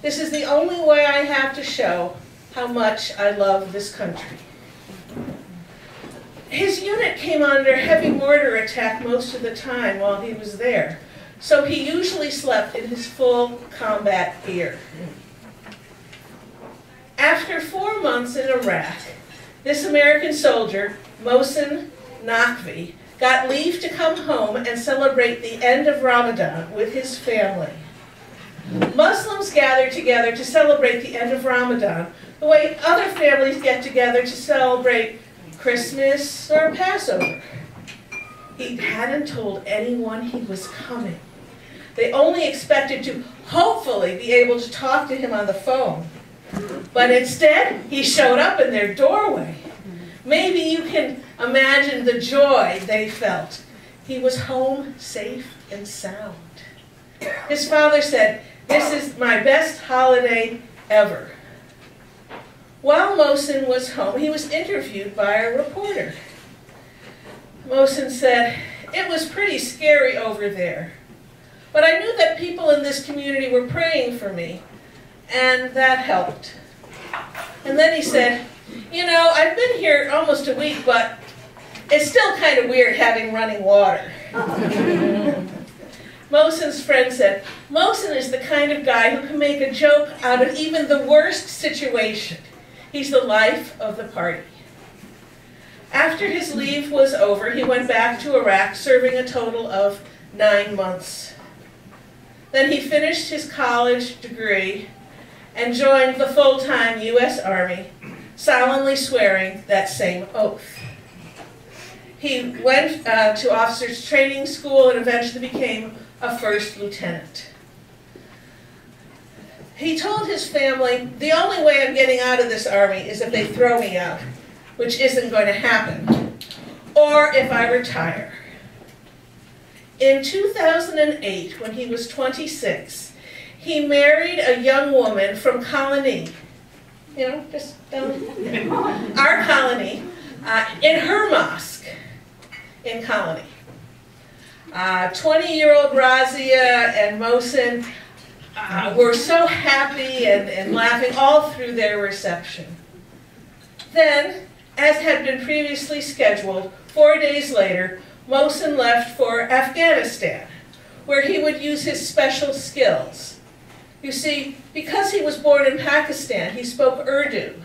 "This is the only way I have to show how much I love this country." His unit came under heavy mortar attack most of the time while he was there, so he usually slept in his full combat gear. After 4 months in Iraq, this American soldier, Mohsen Naqvi, got leave to come home and celebrate the end of Ramadan with his family. Muslims gather together to celebrate the end of Ramadan, the way other families get together to celebrate Christmas or Passover. He hadn't told anyone he was coming. They only expected to hopefully be able to talk to him on the phone. But instead, he showed up in their doorway. Maybe you can imagine the joy they felt. He was home safe and sound. His father said, "This is my best holiday ever." While Mohsen was home, he was interviewed by a reporter. Mohsen said, "It was pretty scary over there, but I knew that people in this community were praying for me, and that helped." And then he said, "You know, I've been here almost a week, but it's still kind of weird having running water." Mohsen's friend said, "Mohsen is the kind of guy who can make a joke out of even the worst situation. He's the life of the party." After his leave was over, he went back to Iraq, serving a total of 9 months. Then he finished his college degree and joined the full-time U.S. Army, solemnly swearing that same oath. He went to officers' training school and eventually became a first lieutenant. He told his family, "The only way I'm getting out of this army is if they throw me out, which isn't going to happen, or if I retire." In 2008, when he was 26, he married a young woman from Colony, just our colony, in her mosque in Colony. 20-year-old Razia and Mohsen were so happy and laughing all through their reception. Then, as had been previously scheduled, 4 days later, Mohsen left for Afghanistan, where he would use his special skills. You see, because he was born in Pakistan, he spoke Urdu.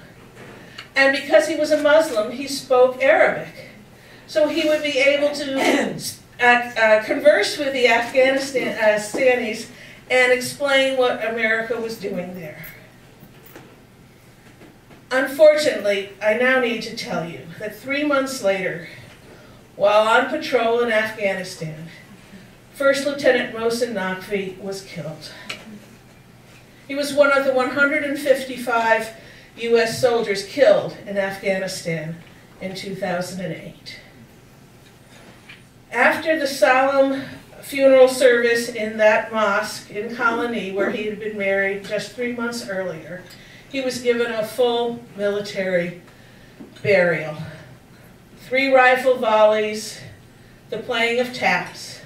And because he was a Muslim, he spoke Arabic. So he would be able to converse with the Afghanistanis and explain what America was doing there. Unfortunately, I now need to tell you that 3 months later, while on patrol in Afghanistan, First Lieutenant Mohsen Naqvi was killed. He was one of the 155 U.S. soldiers killed in Afghanistan in 2008. After the solemn funeral service in that mosque in Colony, where he had been married just 3 months earlier, he was given a full military burial. 3 rifle volleys, the playing of taps,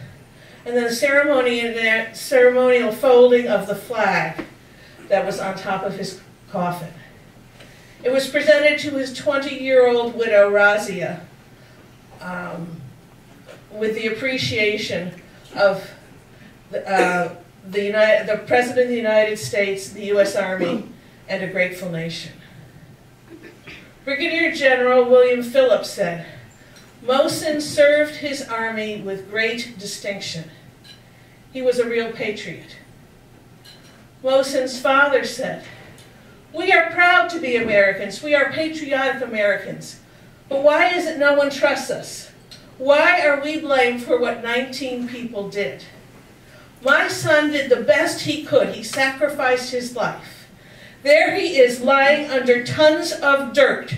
and then the ceremonial folding of the flag that was on top of his coffin. It was presented to his 20-year-old widow, Razia, with the appreciation of the President of the United States, the U.S. Army, and a grateful nation. Brigadier General William Phillips said, "Mohsen served his army with great distinction. He was a real patriot." Mohsen's father said, "We are proud to be Americans. We are patriotic Americans. But why is it no one trusts us? Why are we blamed for what 19 people did? My son did the best he could. He sacrificed his life. There he is lying under tons of dirt.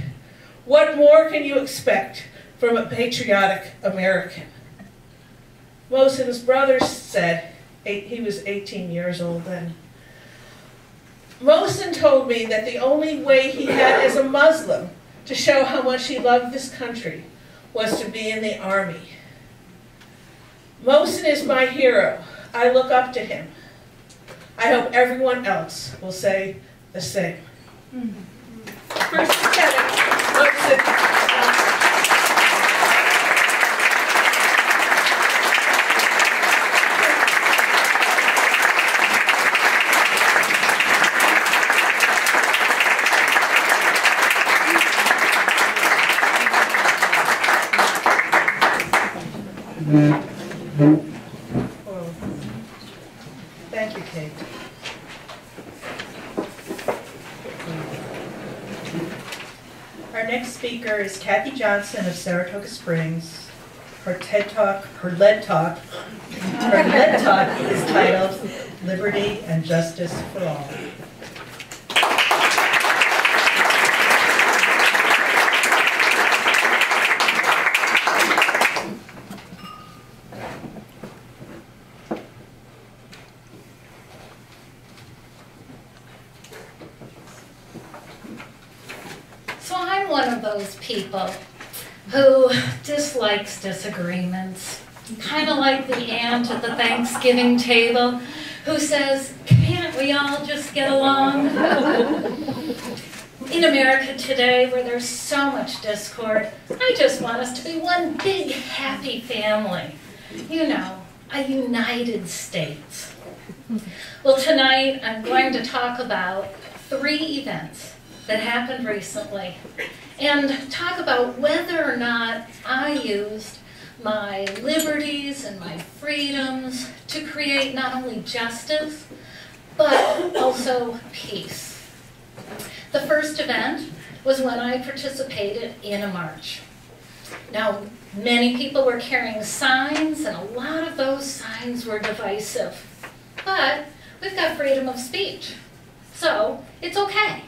What more can you expect from a patriotic American?" Mohsen's brother said, he was 18 years old then, "Mohsen told me that the only way he had as a Muslim to show how much he loved this country was to be in the army. Mohsen is my hero. I look up to him. I hope everyone else will say the same." First Lieutenant Mohsen. Thank you, Kate. Kathy Johnson of Saratoga Springs. Her TED Talk, her LED Talk, is titled Liberty and Justice for All. So I'm one of those people who dislikes disagreements. Kind of like the aunt at the Thanksgiving table who says, can't we all just get along? In America today, where there's so much discord, I just want us to be one big happy family. You know, a United States. Well, tonight I'm going to talk about 3 events that happened recently and talk about whether or not I used my liberties and my freedoms to create not only justice, but also peace. The first event was when I participated in a march. Now, many people were carrying signs, and a lot of those signs were divisive. But we've got freedom of speech, so it's okay.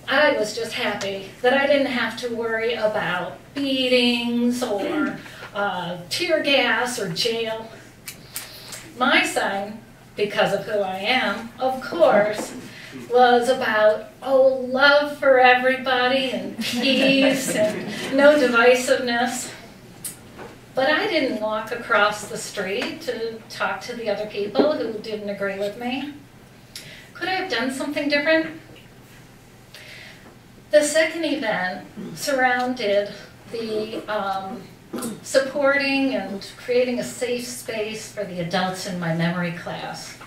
I was just happy that I didn't have to worry about beatings or tear gas or jail. My sign, because of who I am, of course, was about, oh, love for everybody and peace and no divisiveness. But I didn't walk across the street to talk to the other people who didn't agree with me. Could I have done something different? The second event surrounded the supporting and creating a safe space for the adults in my memory class.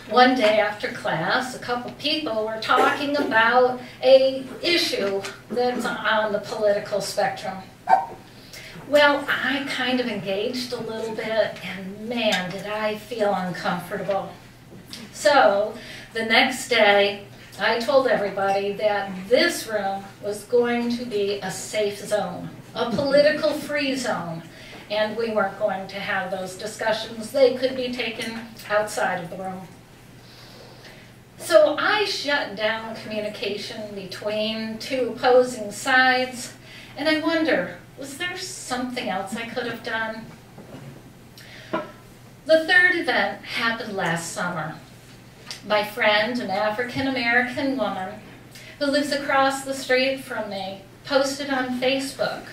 One day after class, a couple people were talking about an issue that's on the political spectrum. Well, I kind of engaged a little bit, and man, did I feel uncomfortable. So, the next day, I told everybody that this room was going to be a safe zone, a political free zone, and we weren't going to have those discussions. They could be taken outside of the room. So I shut down communication between 2 opposing sides, and I wonder, was there something else I could have done? The third event happened last summer. My friend, an African-American woman who lives across the street from me, posted on Facebook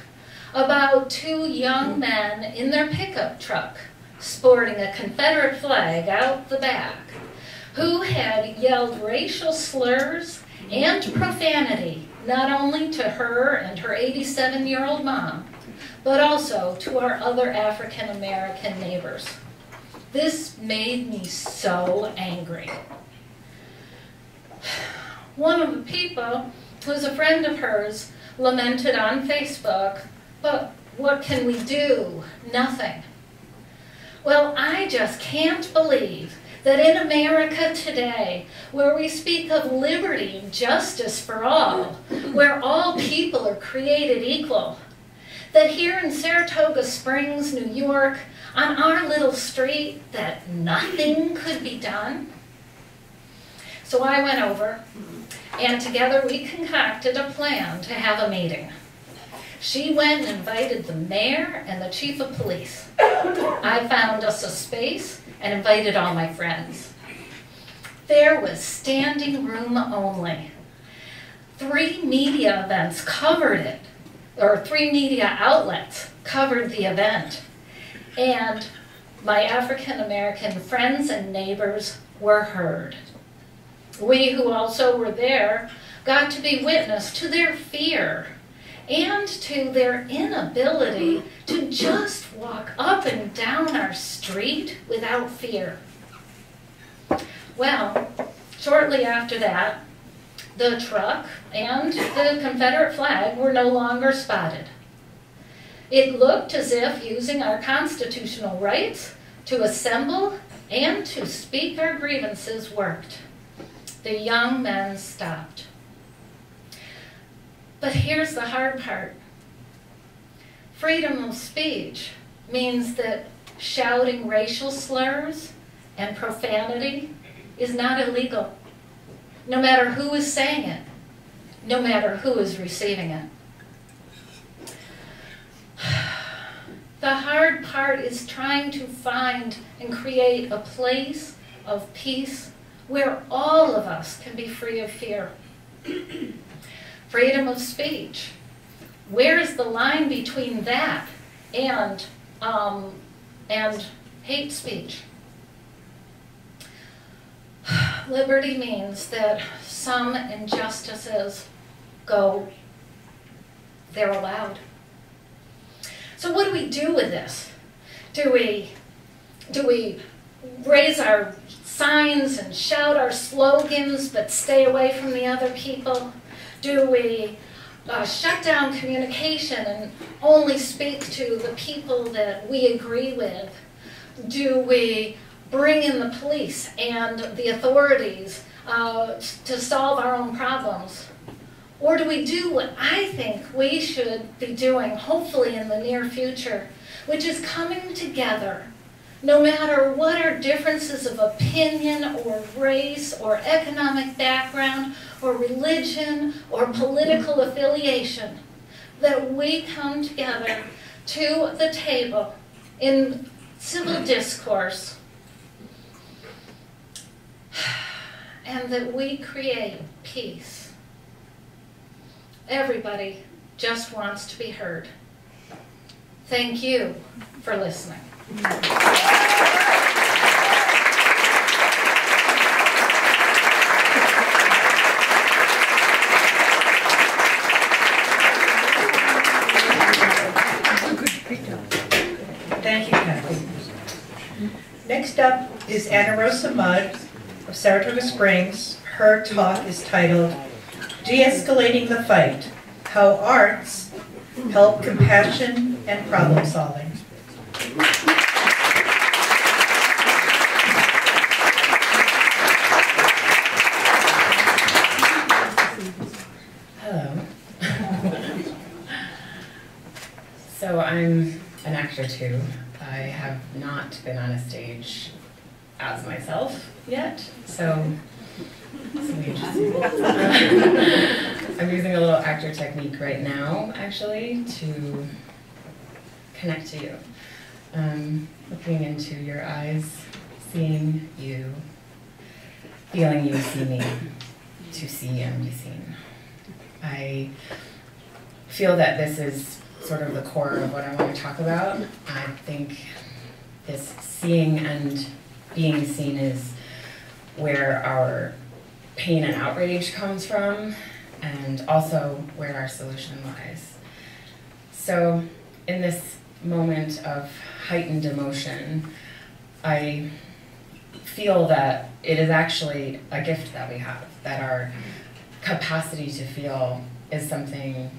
about 2 young men in their pickup truck sporting a Confederate flag out the back who had yelled racial slurs and profanity not only to her and her 87-year-old mom, but also to our other African-American neighbors. This made me so angry. One of the people, who's a friend of hers, lamented on Facebook, but what can we do? Nothing. Well, I just can't believe that in America today, where we speak of liberty and justice for all, where all people are created equal, that here in Saratoga Springs, New York, on our little street, that nothing could be done. So I went over, and together we concocted a plan to have a meeting. She went and invited the mayor and the chief of police. I found us a space and invited all my friends. There was standing room only. 3 media events covered it, or 3 media outlets covered the event. And my African-American friends and neighbors were heard. We who also were there got to be witness to their fear and to their inability to just walk up and down our street without fear. Well, shortly after that, the truck and the Confederate flag were no longer spotted. It looked as if using our constitutional rights to assemble and to speak our grievances worked. The young men stopped. But here's the hard part. Freedom of speech means that shouting racial slurs and profanity is not illegal, no matter who is saying it, no matter who is receiving it. The hard part is trying to find and create a place of peace where all of us can be free of fear. Freedom of speech. Where is the line between that and hate speech? Liberty means that some injustices they're allowed. So what do we do with this? Do we raise our signs and shout our slogans but stay away from the other people? Do we shut down communication and only speak to the people that we agree with? Do we bring in the police and the authorities to solve our own problems? Or do we do what I think we should be doing, hopefully in the near future, which is coming together, no matter what our differences of opinion or race or economic background or religion or political affiliation, that we come together to the table in civil discourse and that we create peace. Everybody just wants to be heard. Thank you for listening. Thank you, Kathleen. Next up is Annarosa Mudd of Saratoga Springs. Her talk is titled, De-escalating the fight, how arts help compassion and problem solving. Hello. So I'm an actor too. I have not been on a stage as myself yet, so it's gonna be interesting. I'm using a little actor technique right now, actually, to connect to you. Looking into your eyes, seeing you, feeling you see me, to see and be seen. I feel that this is sort of the core of what I want to talk about. I think this seeing and being seen is where our pain and outrage comes from, and also where our solution lies. So in this moment of heightened emotion, I feel that it is actually a gift that we have, that our capacity to feel is something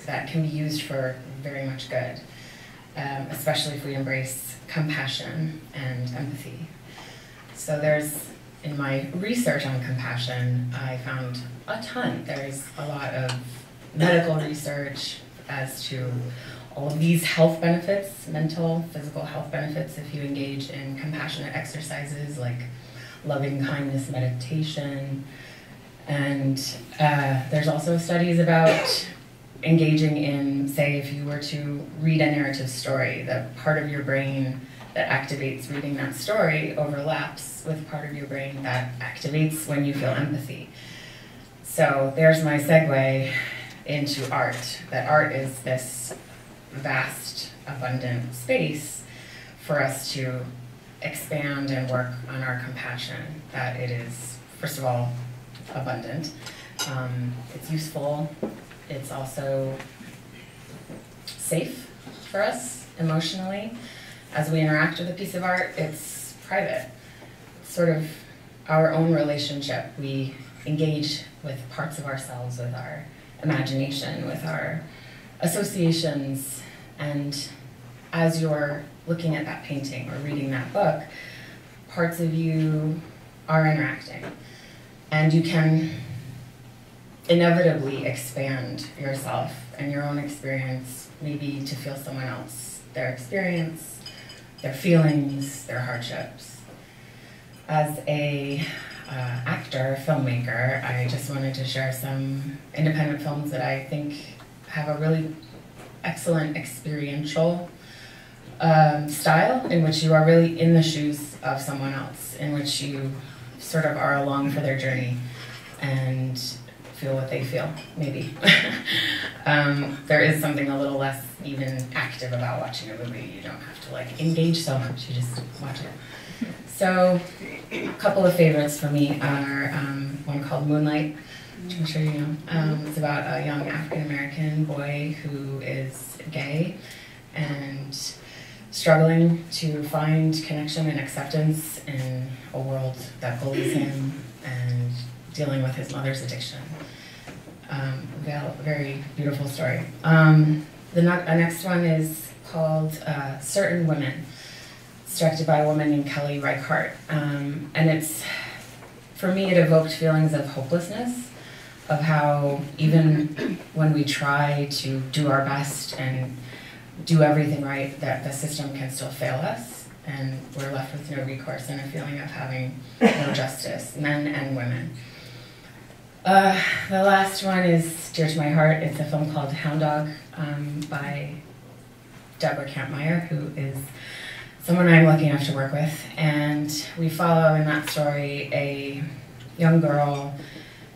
that can be used for very much good, especially if we embrace compassion and empathy. So in my research on compassion, I found a ton. There's a lot of medical research as to all of these health benefits, mental, physical health benefits, if you engage in compassionate exercises like loving kindness meditation. And there's also studies about engaging in, say, if you were to read a narrative story, the part of your brain that activates reading that story overlaps with part of your brain that activates when you feel empathy. So there's my segue into art, that art is this vast, abundant space for us to expand and work on our compassion, that it is, first of all, abundant. It's useful. It's also safe for us emotionally. As we interact with a piece of art, it's private. It's sort of our own relationship. We engage with parts of ourselves, with our imagination, with our associations, and as you're looking at that painting or reading that book, parts of you are interacting. And you can inevitably expand yourself and your own experience, maybe to feel someone else, their experience, their feelings, their hardships. As a actor, filmmaker, I just wanted to share some independent films that I think have a really excellent experiential style in which you are really in the shoes of someone else, in which you sort of are along for their journey and feel what they feel, maybe. There is something a little less even active about watching a movie. You don't have to like engage so much, you just watch it. So a couple of favorites for me are one called Moonlight, which I'm sure you know. It's about a young African-American boy who is gay and struggling to find connection and acceptance in a world that bullies him and dealing with his mother's addiction. Very beautiful story. The next one is called Certain Women. It's directed by a woman named Kelly Reichardt. And it's, for me, it evoked feelings of hopelessness, of how even when we try to do our best and do everything right, that the system can still fail us, and we're left with no recourse and a feeling of having no justice, men and women. The last one is dear to my heart. It's a film called Hound Dog by Deborah Kampmeyer, who is someone I'm lucky enough to work with. And we follow in that story a young girl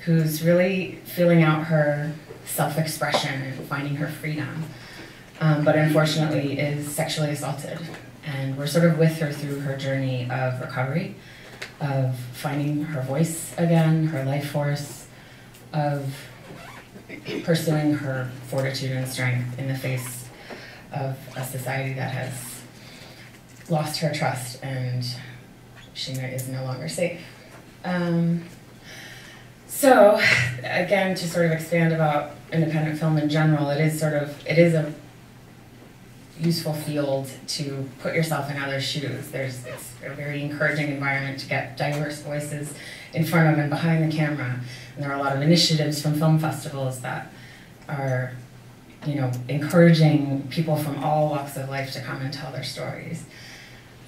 who's really feeling out her self-expression and finding her freedom, but unfortunately is sexually assaulted. And we're sort of with her through her journey of recovery, of finding her voice again, her life force, of pursuing her fortitude and strength in the face of a society that has lost her trust and she is no longer safe. So, again, to sort of expand about independent film in general, it is a useful field to put yourself in others' shoes. It's a very encouraging environment to get diverse voices in front of and behind the camera. And there are a lot of initiatives from film festivals that are, encouraging people from all walks of life to come and tell their stories.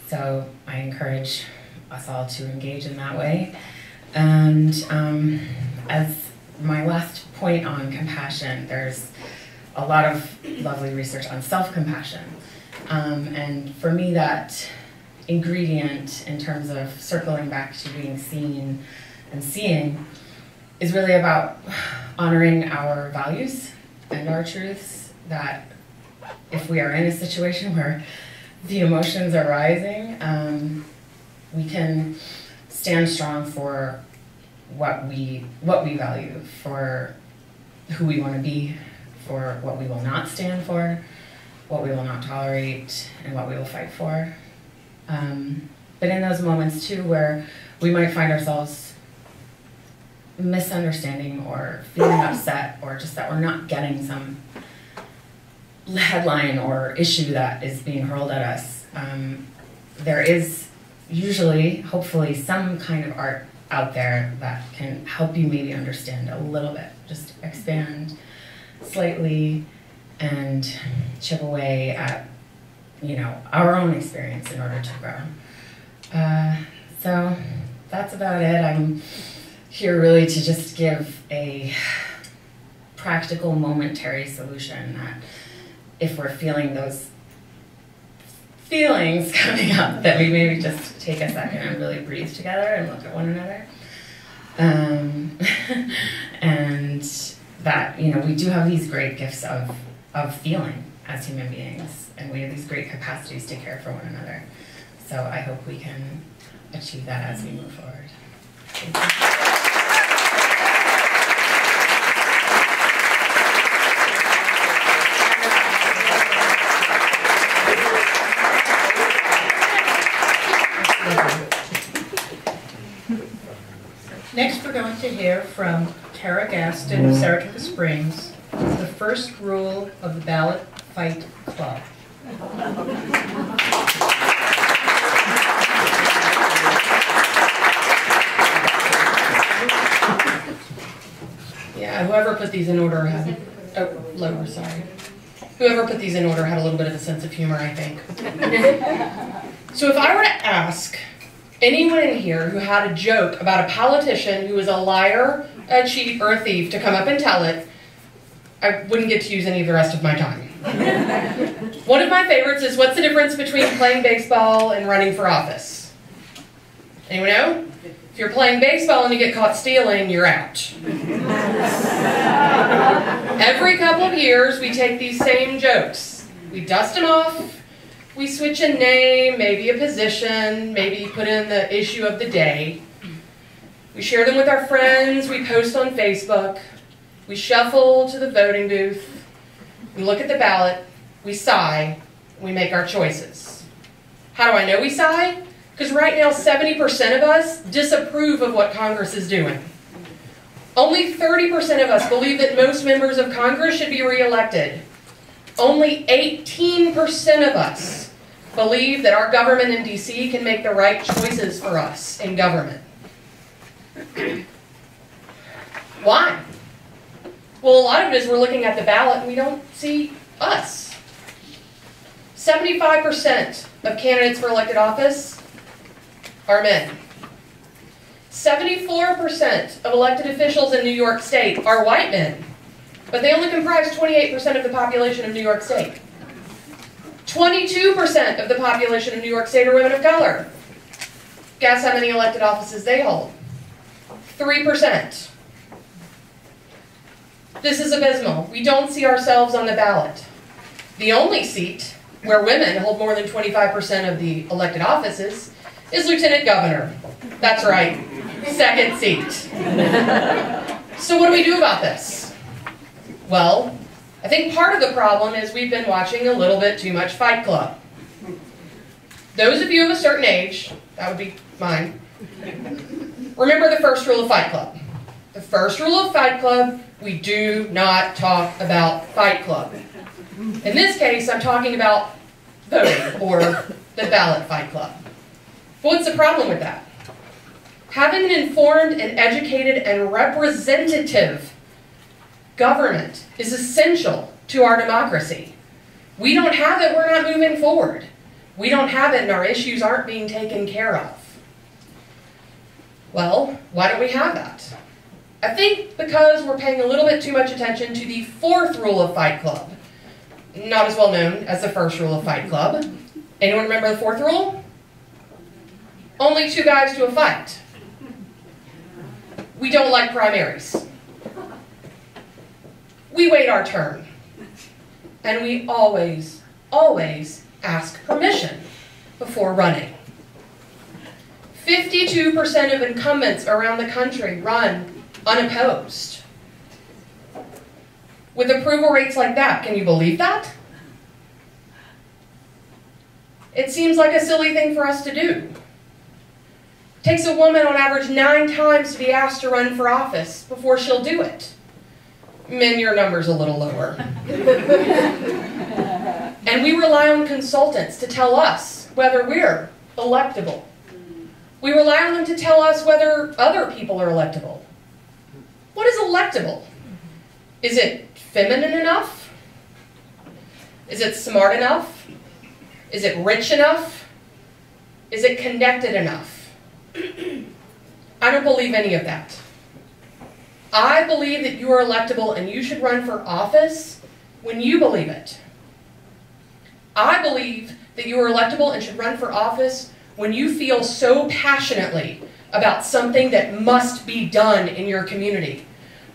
So I encourage us all to engage in that way. And as my last point on compassion, there's a lot of lovely research on self-compassion. And for me, that ingredient in terms of circling back to being seen and seeing is really about honoring our values and our truths, that if we are in a situation where the emotions are rising, we can stand strong for what we value, for who we want to be, for what we will not stand for, what we will not tolerate, and what we will fight for. But in those moments too where we might find ourselves misunderstanding or feeling upset, or just that we're not getting some headline or issue that is being hurled at us, there is usually, hopefully, some kind of art out there that can help you maybe understand a little bit, just expand slightly and chip away at, our own experience in order to grow. So that's about it. I'm here really to just give a practical, momentary solution that if we're feeling those feelings coming up, that we maybe just take a second and really breathe together and look at one another. And that, we do have these great gifts of feeling as human beings, and we have these great capacities to care for one another. So I hope we can achieve that as we move forward. Thank you. Next, we're going to hear from Tara Gaston of Saratoga Springs, the first rule of the Ballot Fight Club. Yeah, put these in order had, oh, lower, sorry. Whoever put these in order had a little bit of a sense of humor, I think. So if I were to ask anyone in here who had a joke about a politician who was a liar, a cheat, or a thief to come up and tell it, I wouldn't get to use any of the rest of my time. One of my favorites is, what's the difference between playing baseball and running for office? Anyone know? If you're playing baseball and you get caught stealing, you're out. Every couple of years, we take these same jokes. We dust them off, we switch a name, maybe a position, maybe put in the issue of the day. We share them with our friends, we post on Facebook, we shuffle to the voting booth, we look at the ballot, we sigh, we make our choices. How do I know we sigh? Because right now 70% of us disapprove of what Congress is doing. Only 30% of us believe that most members of Congress should be reelected. Only 18% of us believe that our government in DC can make the right choices for us in government. Why? Well, a lot of it is we're looking at the ballot and we don't see us. 75% of candidates for elected office are men. 74% of elected officials in New York State are white men, but they only comprise 28% of the population of New York State. 22% of the population of New York State are women of color. Guess how many elected offices they hold? 3%. This is abysmal. We don't see ourselves on the ballot. The only seat where women hold more than 25% of the elected offices is lieutenant governor. That's right, second seat. So what do we do about this? Well, I think part of the problem is we've been watching a little bit too much Fight Club. Those of you of a certain age, that would be mine, remember the first rule of Fight Club. The first rule of Fight Club, we do not talk about Fight Club. In this case, I'm talking about voting, or the ballot Fight Club. But what's the problem with that? Having an informed and educated and representative government is essential to our democracy. We don't have it, we're not moving forward. We don't have it and our issues aren't being taken care of. Well, why don't we have that? I think because we're paying a little bit too much attention to the fourth rule of Fight Club, not as well known as the first rule of Fight Club. Anyone remember the fourth rule? Only two guys to a fight. We don't like primaries. We wait our turn. And we always, always ask permission before running. 52% of incumbents around the country run unopposed. With approval rates like that, can you believe that? It seems like a silly thing for us to do. It takes a woman on average 9 times to be asked to run for office before she'll do it. Men, your number's a little lower. And we rely on consultants to tell us whether we're electable. We rely on them to tell us whether other people are electable. What is electable? Is it feminine enough? Is it smart enough? Is it rich enough? Is it connected enough? I don't believe any of that. I believe that you are electable and you should run for office when you believe it. I believe that you are electable and should run for office when you feel so passionately about something that must be done in your community.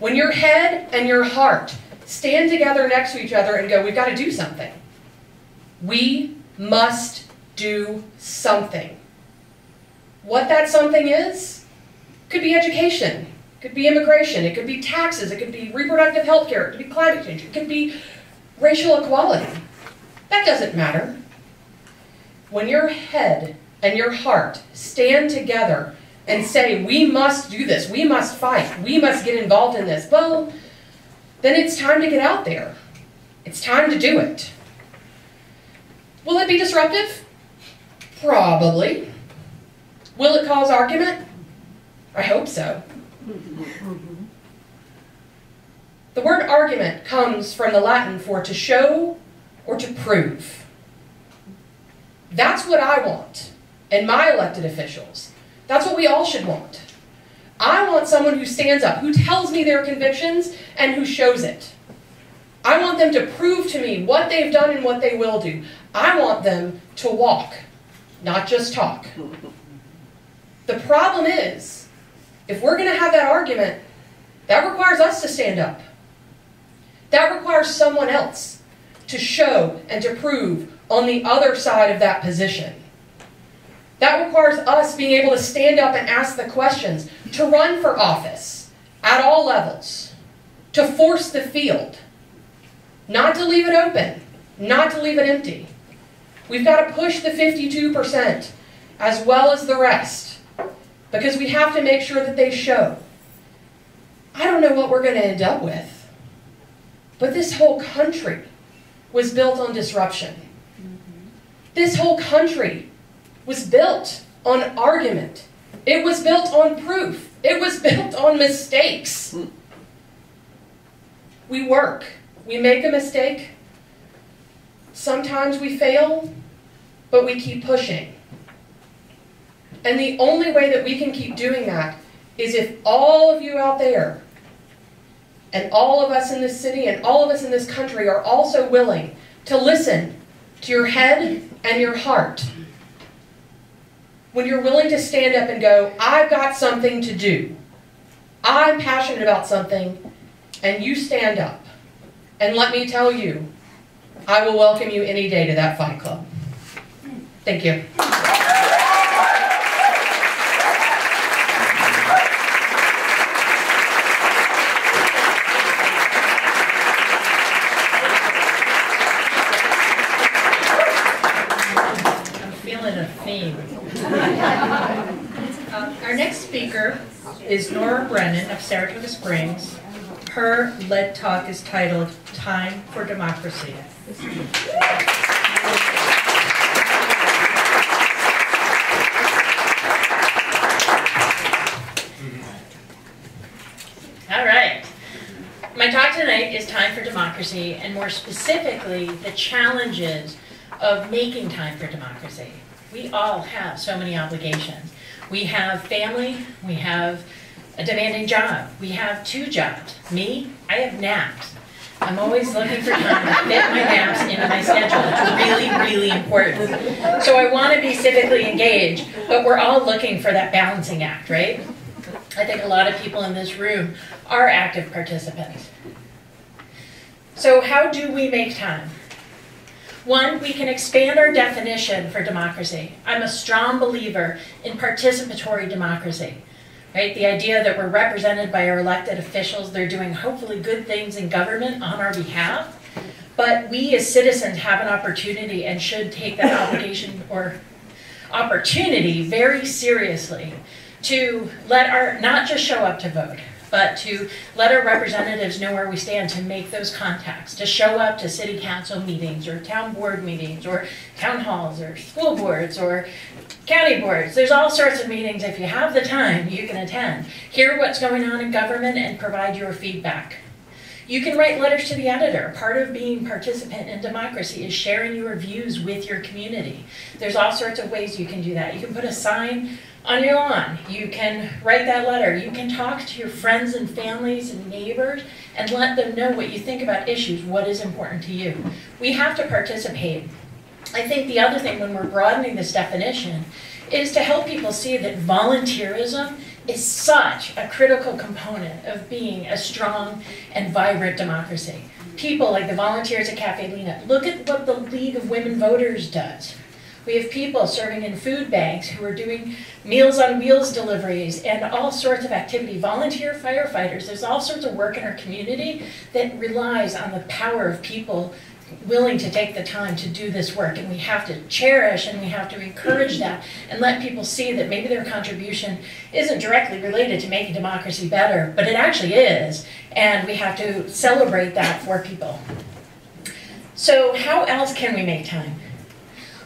When your head and your heart stand together next to each other and go, we've got to do something. We must do something. What that something is, could be education, could be immigration, it could be taxes, it could be reproductive health care, it could be climate change, it could be racial equality. That doesn't matter. When your head and your heart stand together and say, we must do this, we must fight, we must get involved in this, well, then it's time to get out there. It's time to do it. Will it be disruptive? Probably. Will it cause argument? I hope so. The word argument comes from the Latin for to show or to prove. That's what I want in my elected officials. That's what we all should want. I want someone who stands up, who tells me their convictions, and who shows it. I want them to prove to me what they've done and what they will do. I want them to walk, not just talk. The problem is, if we're going to have that argument, that requires us to stand up. That requires someone else to show and to prove on the other side of that position. That requires us being able to stand up and ask the questions, to run for office at all levels, to force the field, not to leave it open, not to leave it empty. We've got to push the 52% as well as the rest, because we have to make sure that they show. I don't know what we're going to end up with, but this whole country was built on disruption. This whole country was built on argument. It was built on proof. It was built on mistakes. We work. We make a mistake. Sometimes we fail, but we keep pushing. And the only way that we can keep doing that is if all of you out there and all of us in this city and all of us in this country are also willing to listen to your head and your heart. When you're willing to stand up and go, I've got something to do. I'm passionate about something, and you stand up. And let me tell you, I will welcome you any day to that fight club. Thank you. Our next speaker is Norah Brennan of Saratoga Springs. Her LED talk is titled Time for Democracy. All right. My talk tonight is Time for Democracy, and more specifically, the challenges of making time for democracy. We all have so many obligations. We have family, we have a demanding job, we have 2 jobs. Me, I have naps. I'm always looking for time to fit my naps into my schedule. It's really, really important. So I want to be civically engaged, but we're all looking for that balancing act, right? I think a lot of people in this room are active participants. So how do we make time? 1, we can expand our definition for democracy. I'm a strong believer in participatory democracy, right? The idea that we're represented by our elected officials, they're doing hopefully good things in government on our behalf, but we as citizens have an opportunity and should take that obligation or opportunity very seriously to not just show up to vote, but to let our representatives know where we stand, to make those contacts, to show up to city council meetings or town board meetings or town halls or school boards or county boards. There's all sorts of meetings. If you have the time, you can attend. Hear what's going on in government and provide your feedback. You can write letters to the editor. Part of being participant in democracy is sharing your views with your community. There's all sorts of ways you can do that. You can put a sign on your lawn. You can write that letter. You can talk to your friends and families and neighbors and let them know what you think about issues, what is important to you. We have to participate. I think the other thing when we're broadening this definition is to help people see that volunteerism is such a critical component of being a strong and vibrant democracy. People like the volunteers at Cafe Lena, look at what the League of Women Voters does. We have people serving in food banks who are doing Meals on Wheels deliveries and all sorts of activity. Volunteer firefighters. There's all sorts of work in our community that relies on the power of people willing to take the time to do this work. And we have to cherish and we have to encourage that and let people see that maybe their contribution isn't directly related to making democracy better, but it actually is. And we have to celebrate that for people. So how else can we make time?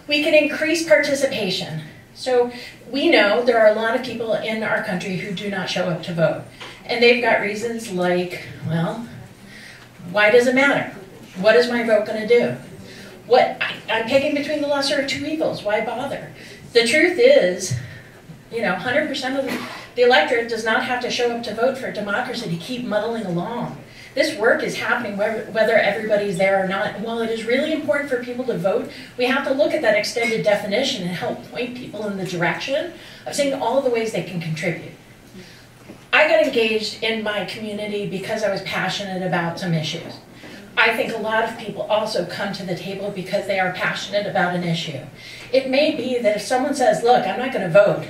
We can increase participation. So we know there are a lot of people in our country who do not show up to vote. And they've got reasons like, well, Why does it matter? What is my vote going to do? I'm picking between the lesser of two evils. Why bother? The truth is, 100% of the electorate does not have to show up to vote for democracy to keep muddling along. This work is happening whether everybody's there or not. And while it is really important for people to vote, we have to look at that extended definition and help point people in the direction of seeing all the ways they can contribute. I got engaged in my community because I was passionate about some issues. I think a lot of people also come to the table because they are passionate about an issue. It may be that if someone says, look, I'm not going to vote,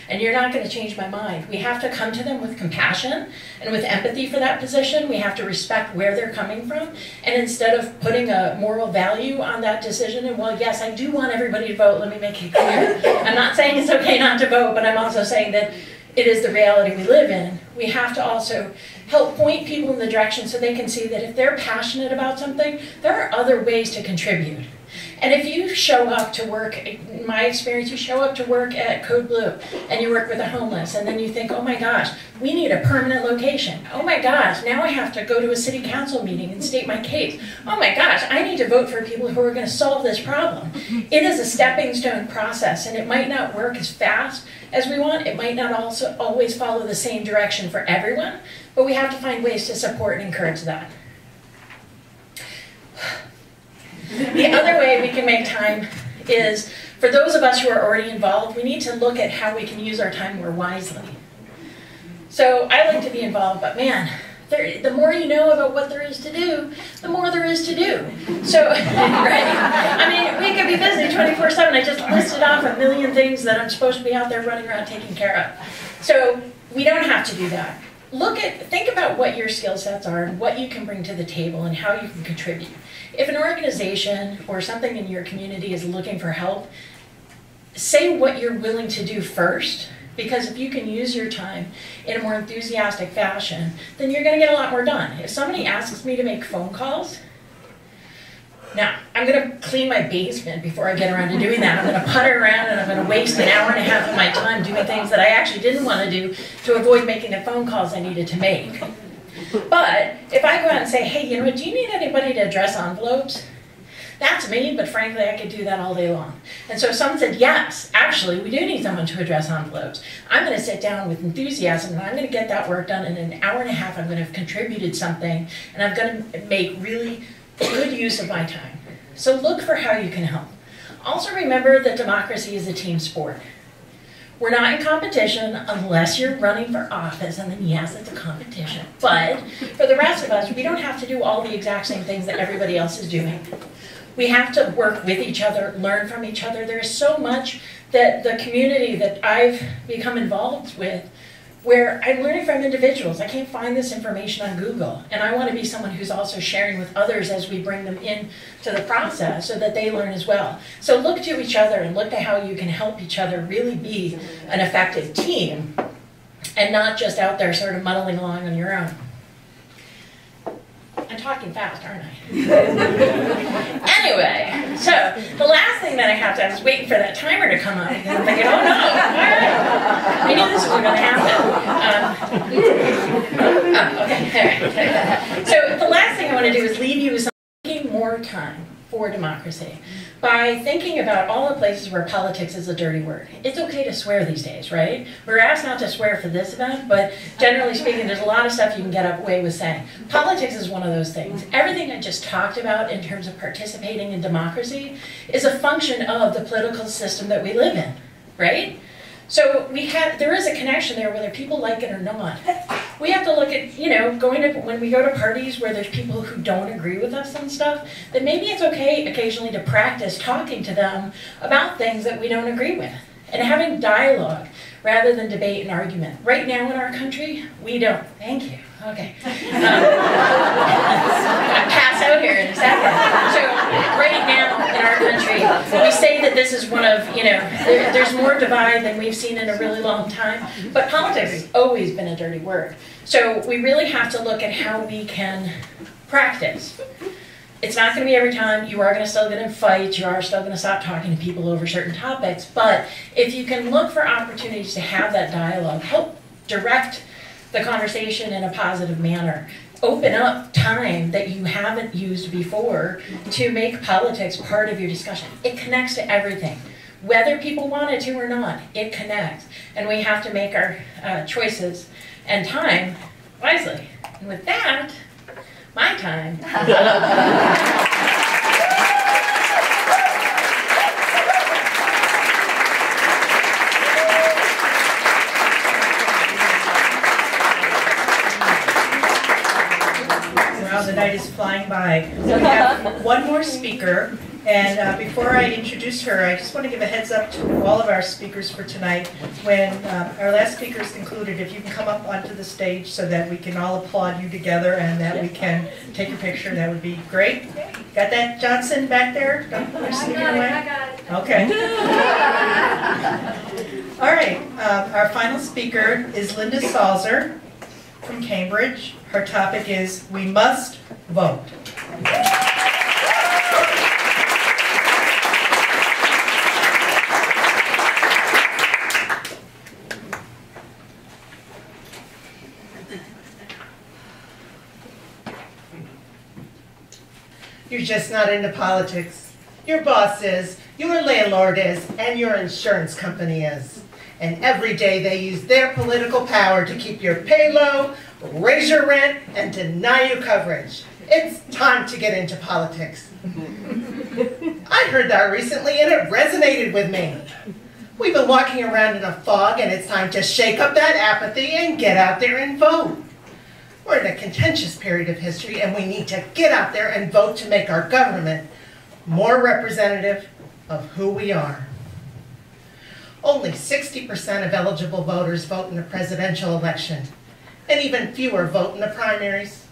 and you're not going to change my mind, we have to come to them with compassion and with empathy for that position. We have to respect where they're coming from. And instead of putting a moral value on that decision, and well, yes, I do want everybody to vote, let me make it clear. I'm not saying it's okay not to vote, but I'm also saying that it is the reality we live in. We have to also help point people in the direction so they can see that if they're passionate about something, there are other ways to contribute. And if you show up to work, in my experience, you show up to work at Code Blue and you work with the homeless, and then you think, oh my gosh, we need a permanent location. Oh my gosh, now I have to go to a city council meeting and state my case. Oh my gosh, I need to vote for people who are going to solve this problem. It is a stepping stone process, and it might not work as fast as we want. It might not also always follow the same direction for everyone, but we have to find ways to support and encourage that. The other way we can make time is, for those of us who are already involved, we need to look at how we can use our time more wisely. So I like to be involved, but man, the more you know about what there is to do, the more there is to do. So, right? I mean, we could be busy 24/7. I just listed off a million things that I'm supposed to be out there running around taking care of. So we don't have to do that. Think about what your skill sets are and what you can bring to the table and how you can contribute. If an organization or something in your community is looking for help, say what you're willing to do first, because if you can use your time in a more enthusiastic fashion, then you're going to get a lot more done. If somebody asks me to make phone calls, now, I'm going to clean my basement before I get around to doing that. I'm going to putter around and I'm going to waste an hour and a half of my time doing things that I actually didn't want to do to avoid making the phone calls I needed to make. But if I go out and say, hey, do you need anybody to address envelopes? That's me, but frankly, I could do that all day long. And so if someone said, yes, actually, we do need someone to address envelopes, I'm going to sit down with enthusiasm and I'm going to get that work done in an hour and a half. I'm going to have contributed something and I'm going to make really good use of my time. So look for how you can help. Also remember that democracy is a team sport. We're not in competition unless you're running for office, and then yes, it's a competition. But for the rest of us, we don't have to do all the exact same things that everybody else is doing. We have to work with each other, learn from each other. There is so much that the community that I've become involved with where I'm learning from individuals. I can't find this information on Google, and I want to be someone who's also sharing with others as we bring them in to the process so that they learn as well. So look to each other and look to how you can help each other really be an effective team and not just out there sort of muddling along on your own. I'm talking fast, aren't I? Anyway, so the last thing that I have to, I was waiting for that timer to come up because I'm thinking, oh no, all right. I knew this was going to happen. Okay. So the last thing I want to do is leave you with making more time for democracy by thinking about all the places where politics is a dirty word. It's okay to swear these days, right? We're asked not to swear for this event, but generally speaking, there's a lot of stuff you can get away with saying. Politics is one of those things. Everything I just talked about in terms of participating in democracy is a function of the political system that we live in, right? So there is a connection there whether people like it or not. We have to look at, when we go to parties where there's people who don't agree with us and stuff, then maybe it's okay occasionally to practice talking to them about things that we don't agree with and having dialogue rather than debate and argument. Right now in our country, we don't. Thank you. Okay. I'm gonna pass out here in a second. So right now in our country, we say that this is one of, there's more divide than we've seen in a really long time, but politics has always been a dirty word. So we really have to look at how we can practice. It's not going to be every time. You are still going to fight. You are still going to stop talking to people over certain topics. But if you can look for opportunities to have that dialogue, help direct the conversation in a positive manner, open up time that you haven't used before to make politics part of your discussion. It connects to everything. Whether people want it to or not, it connects. And we have to make our choices and time wisely. And with that, my time. Wow, the night is flying by. So we have one more speaker. And before I introduce her, I just want to give a heads up to all of our speakers for tonight. When our last speaker is concluded, if you can come up onto the stage so that we can all applaud you together and that we can take a picture, that would be great. Got that, Johnson, back there? I got it. Okay. All right, our final speaker is Linda Salzer from Cambridge. Her topic is, we must vote. You're just not into politics. Your boss is, your landlord is, and your insurance company is. And every day they use their political power to keep your pay low, raise your rent, and deny you coverage. It's time to get into politics. I heard that recently and it resonated with me. We've been walking around in a fog and it's time to shake up that apathy and get out there and vote. We're in a contentious period of history and we need to get out there and vote to make our government more representative of who we are. Only 60% of eligible voters vote in the presidential election, and even fewer vote in the primaries.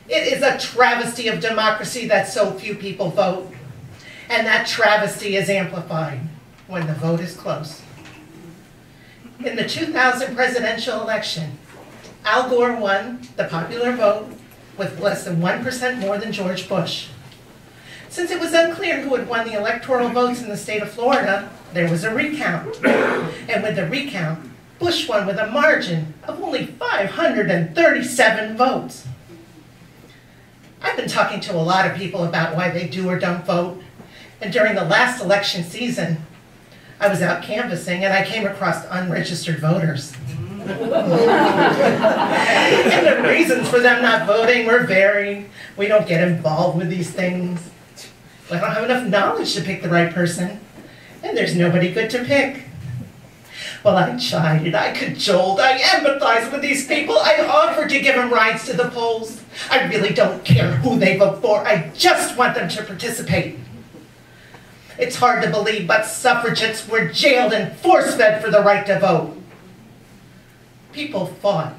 It is a travesty of democracy that so few people vote, and that travesty is amplified when the vote is close. In the 2000 presidential election, Al Gore won the popular vote with less than 1% more than George Bush. Since it was unclear who had won the electoral votes in the state of Florida, there was a recount. And with the recount, Bush won with a margin of only 537 votes. I've been talking to a lot of people about why they do or don't vote. And during the last election season, I was out canvassing and I came across unregistered voters. And the reasons for them not voting were varied. We don't get involved with these things. I don't have enough knowledge to pick the right person. And there's nobody good to pick. Well, I chided, I cajoled, I empathized with these people. I offered to give them rides to the polls. I really don't care who they vote for. I just want them to participate. It's hard to believe, but suffragettes were jailed and force-fed for the right to vote. People fought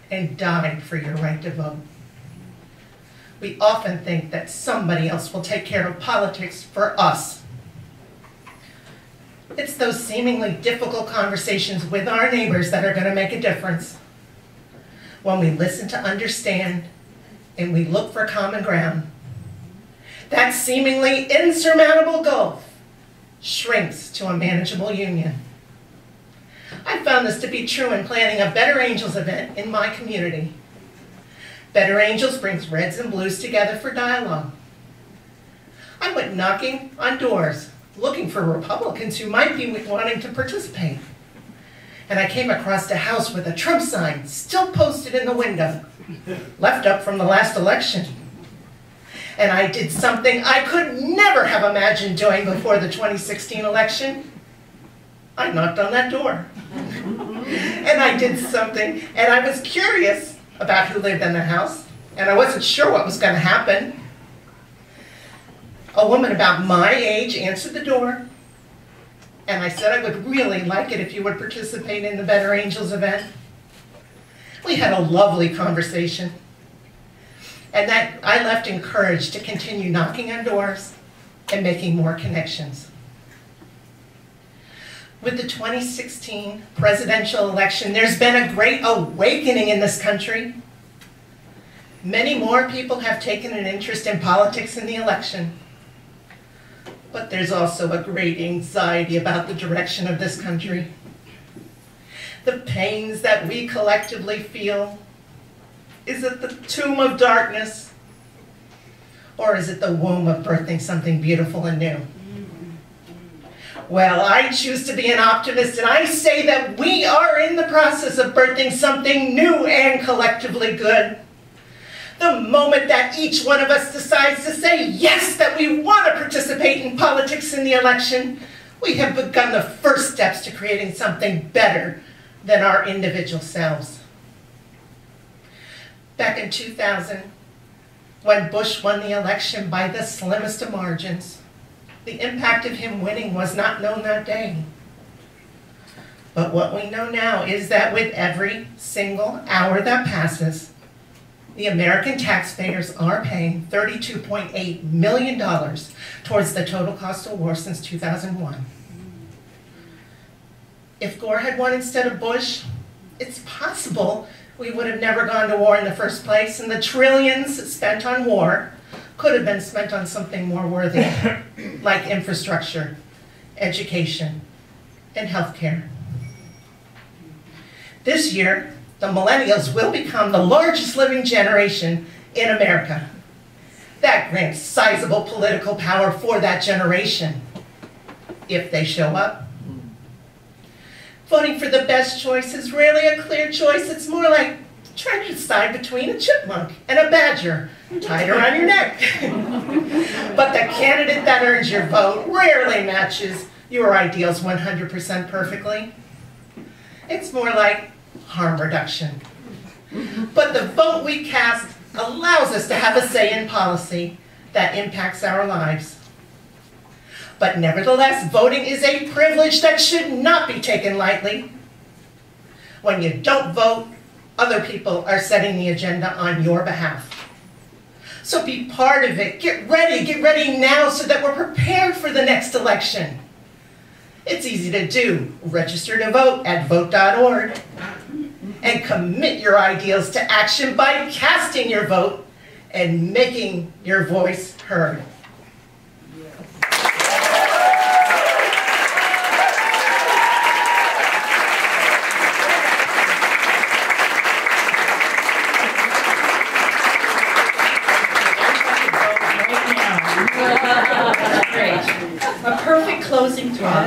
and died for your right to vote. We often think that somebody else will take care of politics for us. It's those seemingly difficult conversations with our neighbors that are going to make a difference. When we listen to understand and we look for common ground, that seemingly insurmountable gulf shrinks to a manageable union. I found this to be true in planning a Better Angels event in my community. Better Angels brings reds and blues together for dialogue. I went knocking on doors, looking for Republicans who might be wanting to participate. And I came across a house with a Trump sign still posted in the window, left up from the last election. And I did something I could never have imagined doing before the 2016 election. I knocked on that door. And I did something, and I was curious about who lived in the house, and I wasn't sure what was going to happen. A woman about my age answered the door, and I said I would really like it if you would participate in the Better Angels event. We had a lovely conversation, and that I left encouraged to continue knocking on doors and making more connections. With the 2016 presidential election, there's been a great awakening in this country. Many more people have taken an interest in politics in the election. But there's also a great anxiety about the direction of this country. The pains that we collectively feel Is it the tomb of darkness? Or is it the womb of birthing something beautiful and new? Well, I choose to be an optimist, and I say that we are in the process of birthing something new and collectively good. The moment that each one of us decides to say yes, that we want to participate in politics in the election, we have begun the first steps to creating something better than our individual selves. Back in 2000, when Bush won the election by the slimmest of margins, the impact of him winning was not known that day. But what we know now is that with every single hour that passes, the American taxpayers are paying $32.8 million towards the total cost of war since 2001. If Gore had won instead of Bush, it's possible we would have never gone to war in the first place, and the trillions spent on war could have been spent on something more worthy, like infrastructure, education, and healthcare. This year, the millennials will become the largest living generation in America. That grants sizable political power for that generation, if they show up. Voting for the best choice is rarely a clear choice. It's more like trying to decide between a chipmunk and a badger tied around your neck. But the candidate that earns your vote rarely matches your ideals 100% perfectly. It's more like harm reduction. But the vote we cast allows us to have a say in policy that impacts our lives. But nevertheless, voting is a privilege that should not be taken lightly. When you don't vote, other people are setting the agenda on your behalf. So be part of it. Get ready now so that we're prepared for the next election. It's easy to do. Register to vote at vote.org. And commit your ideals to action by casting your vote and making your voice heard. A perfect closing talk,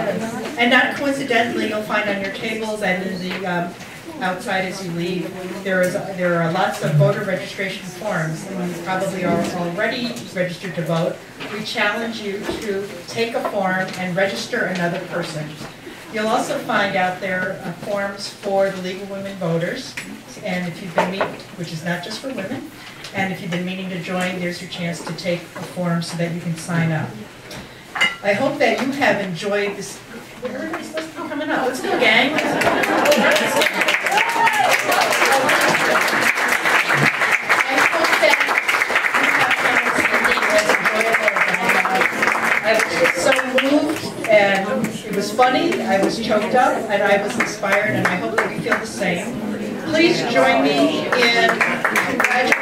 and not coincidentally, you'll find on your tables and in the outside as you leave, there are lots of voter registration forms, and you probably are already registered to vote. We challenge you to take a form and register another person. You'll also find out there forms for the League of Women Voters, and if you've been which is not just for women, and if you've been meaning to join, there's your chance to take a form so that you can sign up. I hope that you have enjoyed this. Everybody's supposed to be coming up. Let's go, gang. I hope that I was just so moved, and it was funny. I was choked up, and I was inspired, and I hope that you feel the same. Please join me in congratulating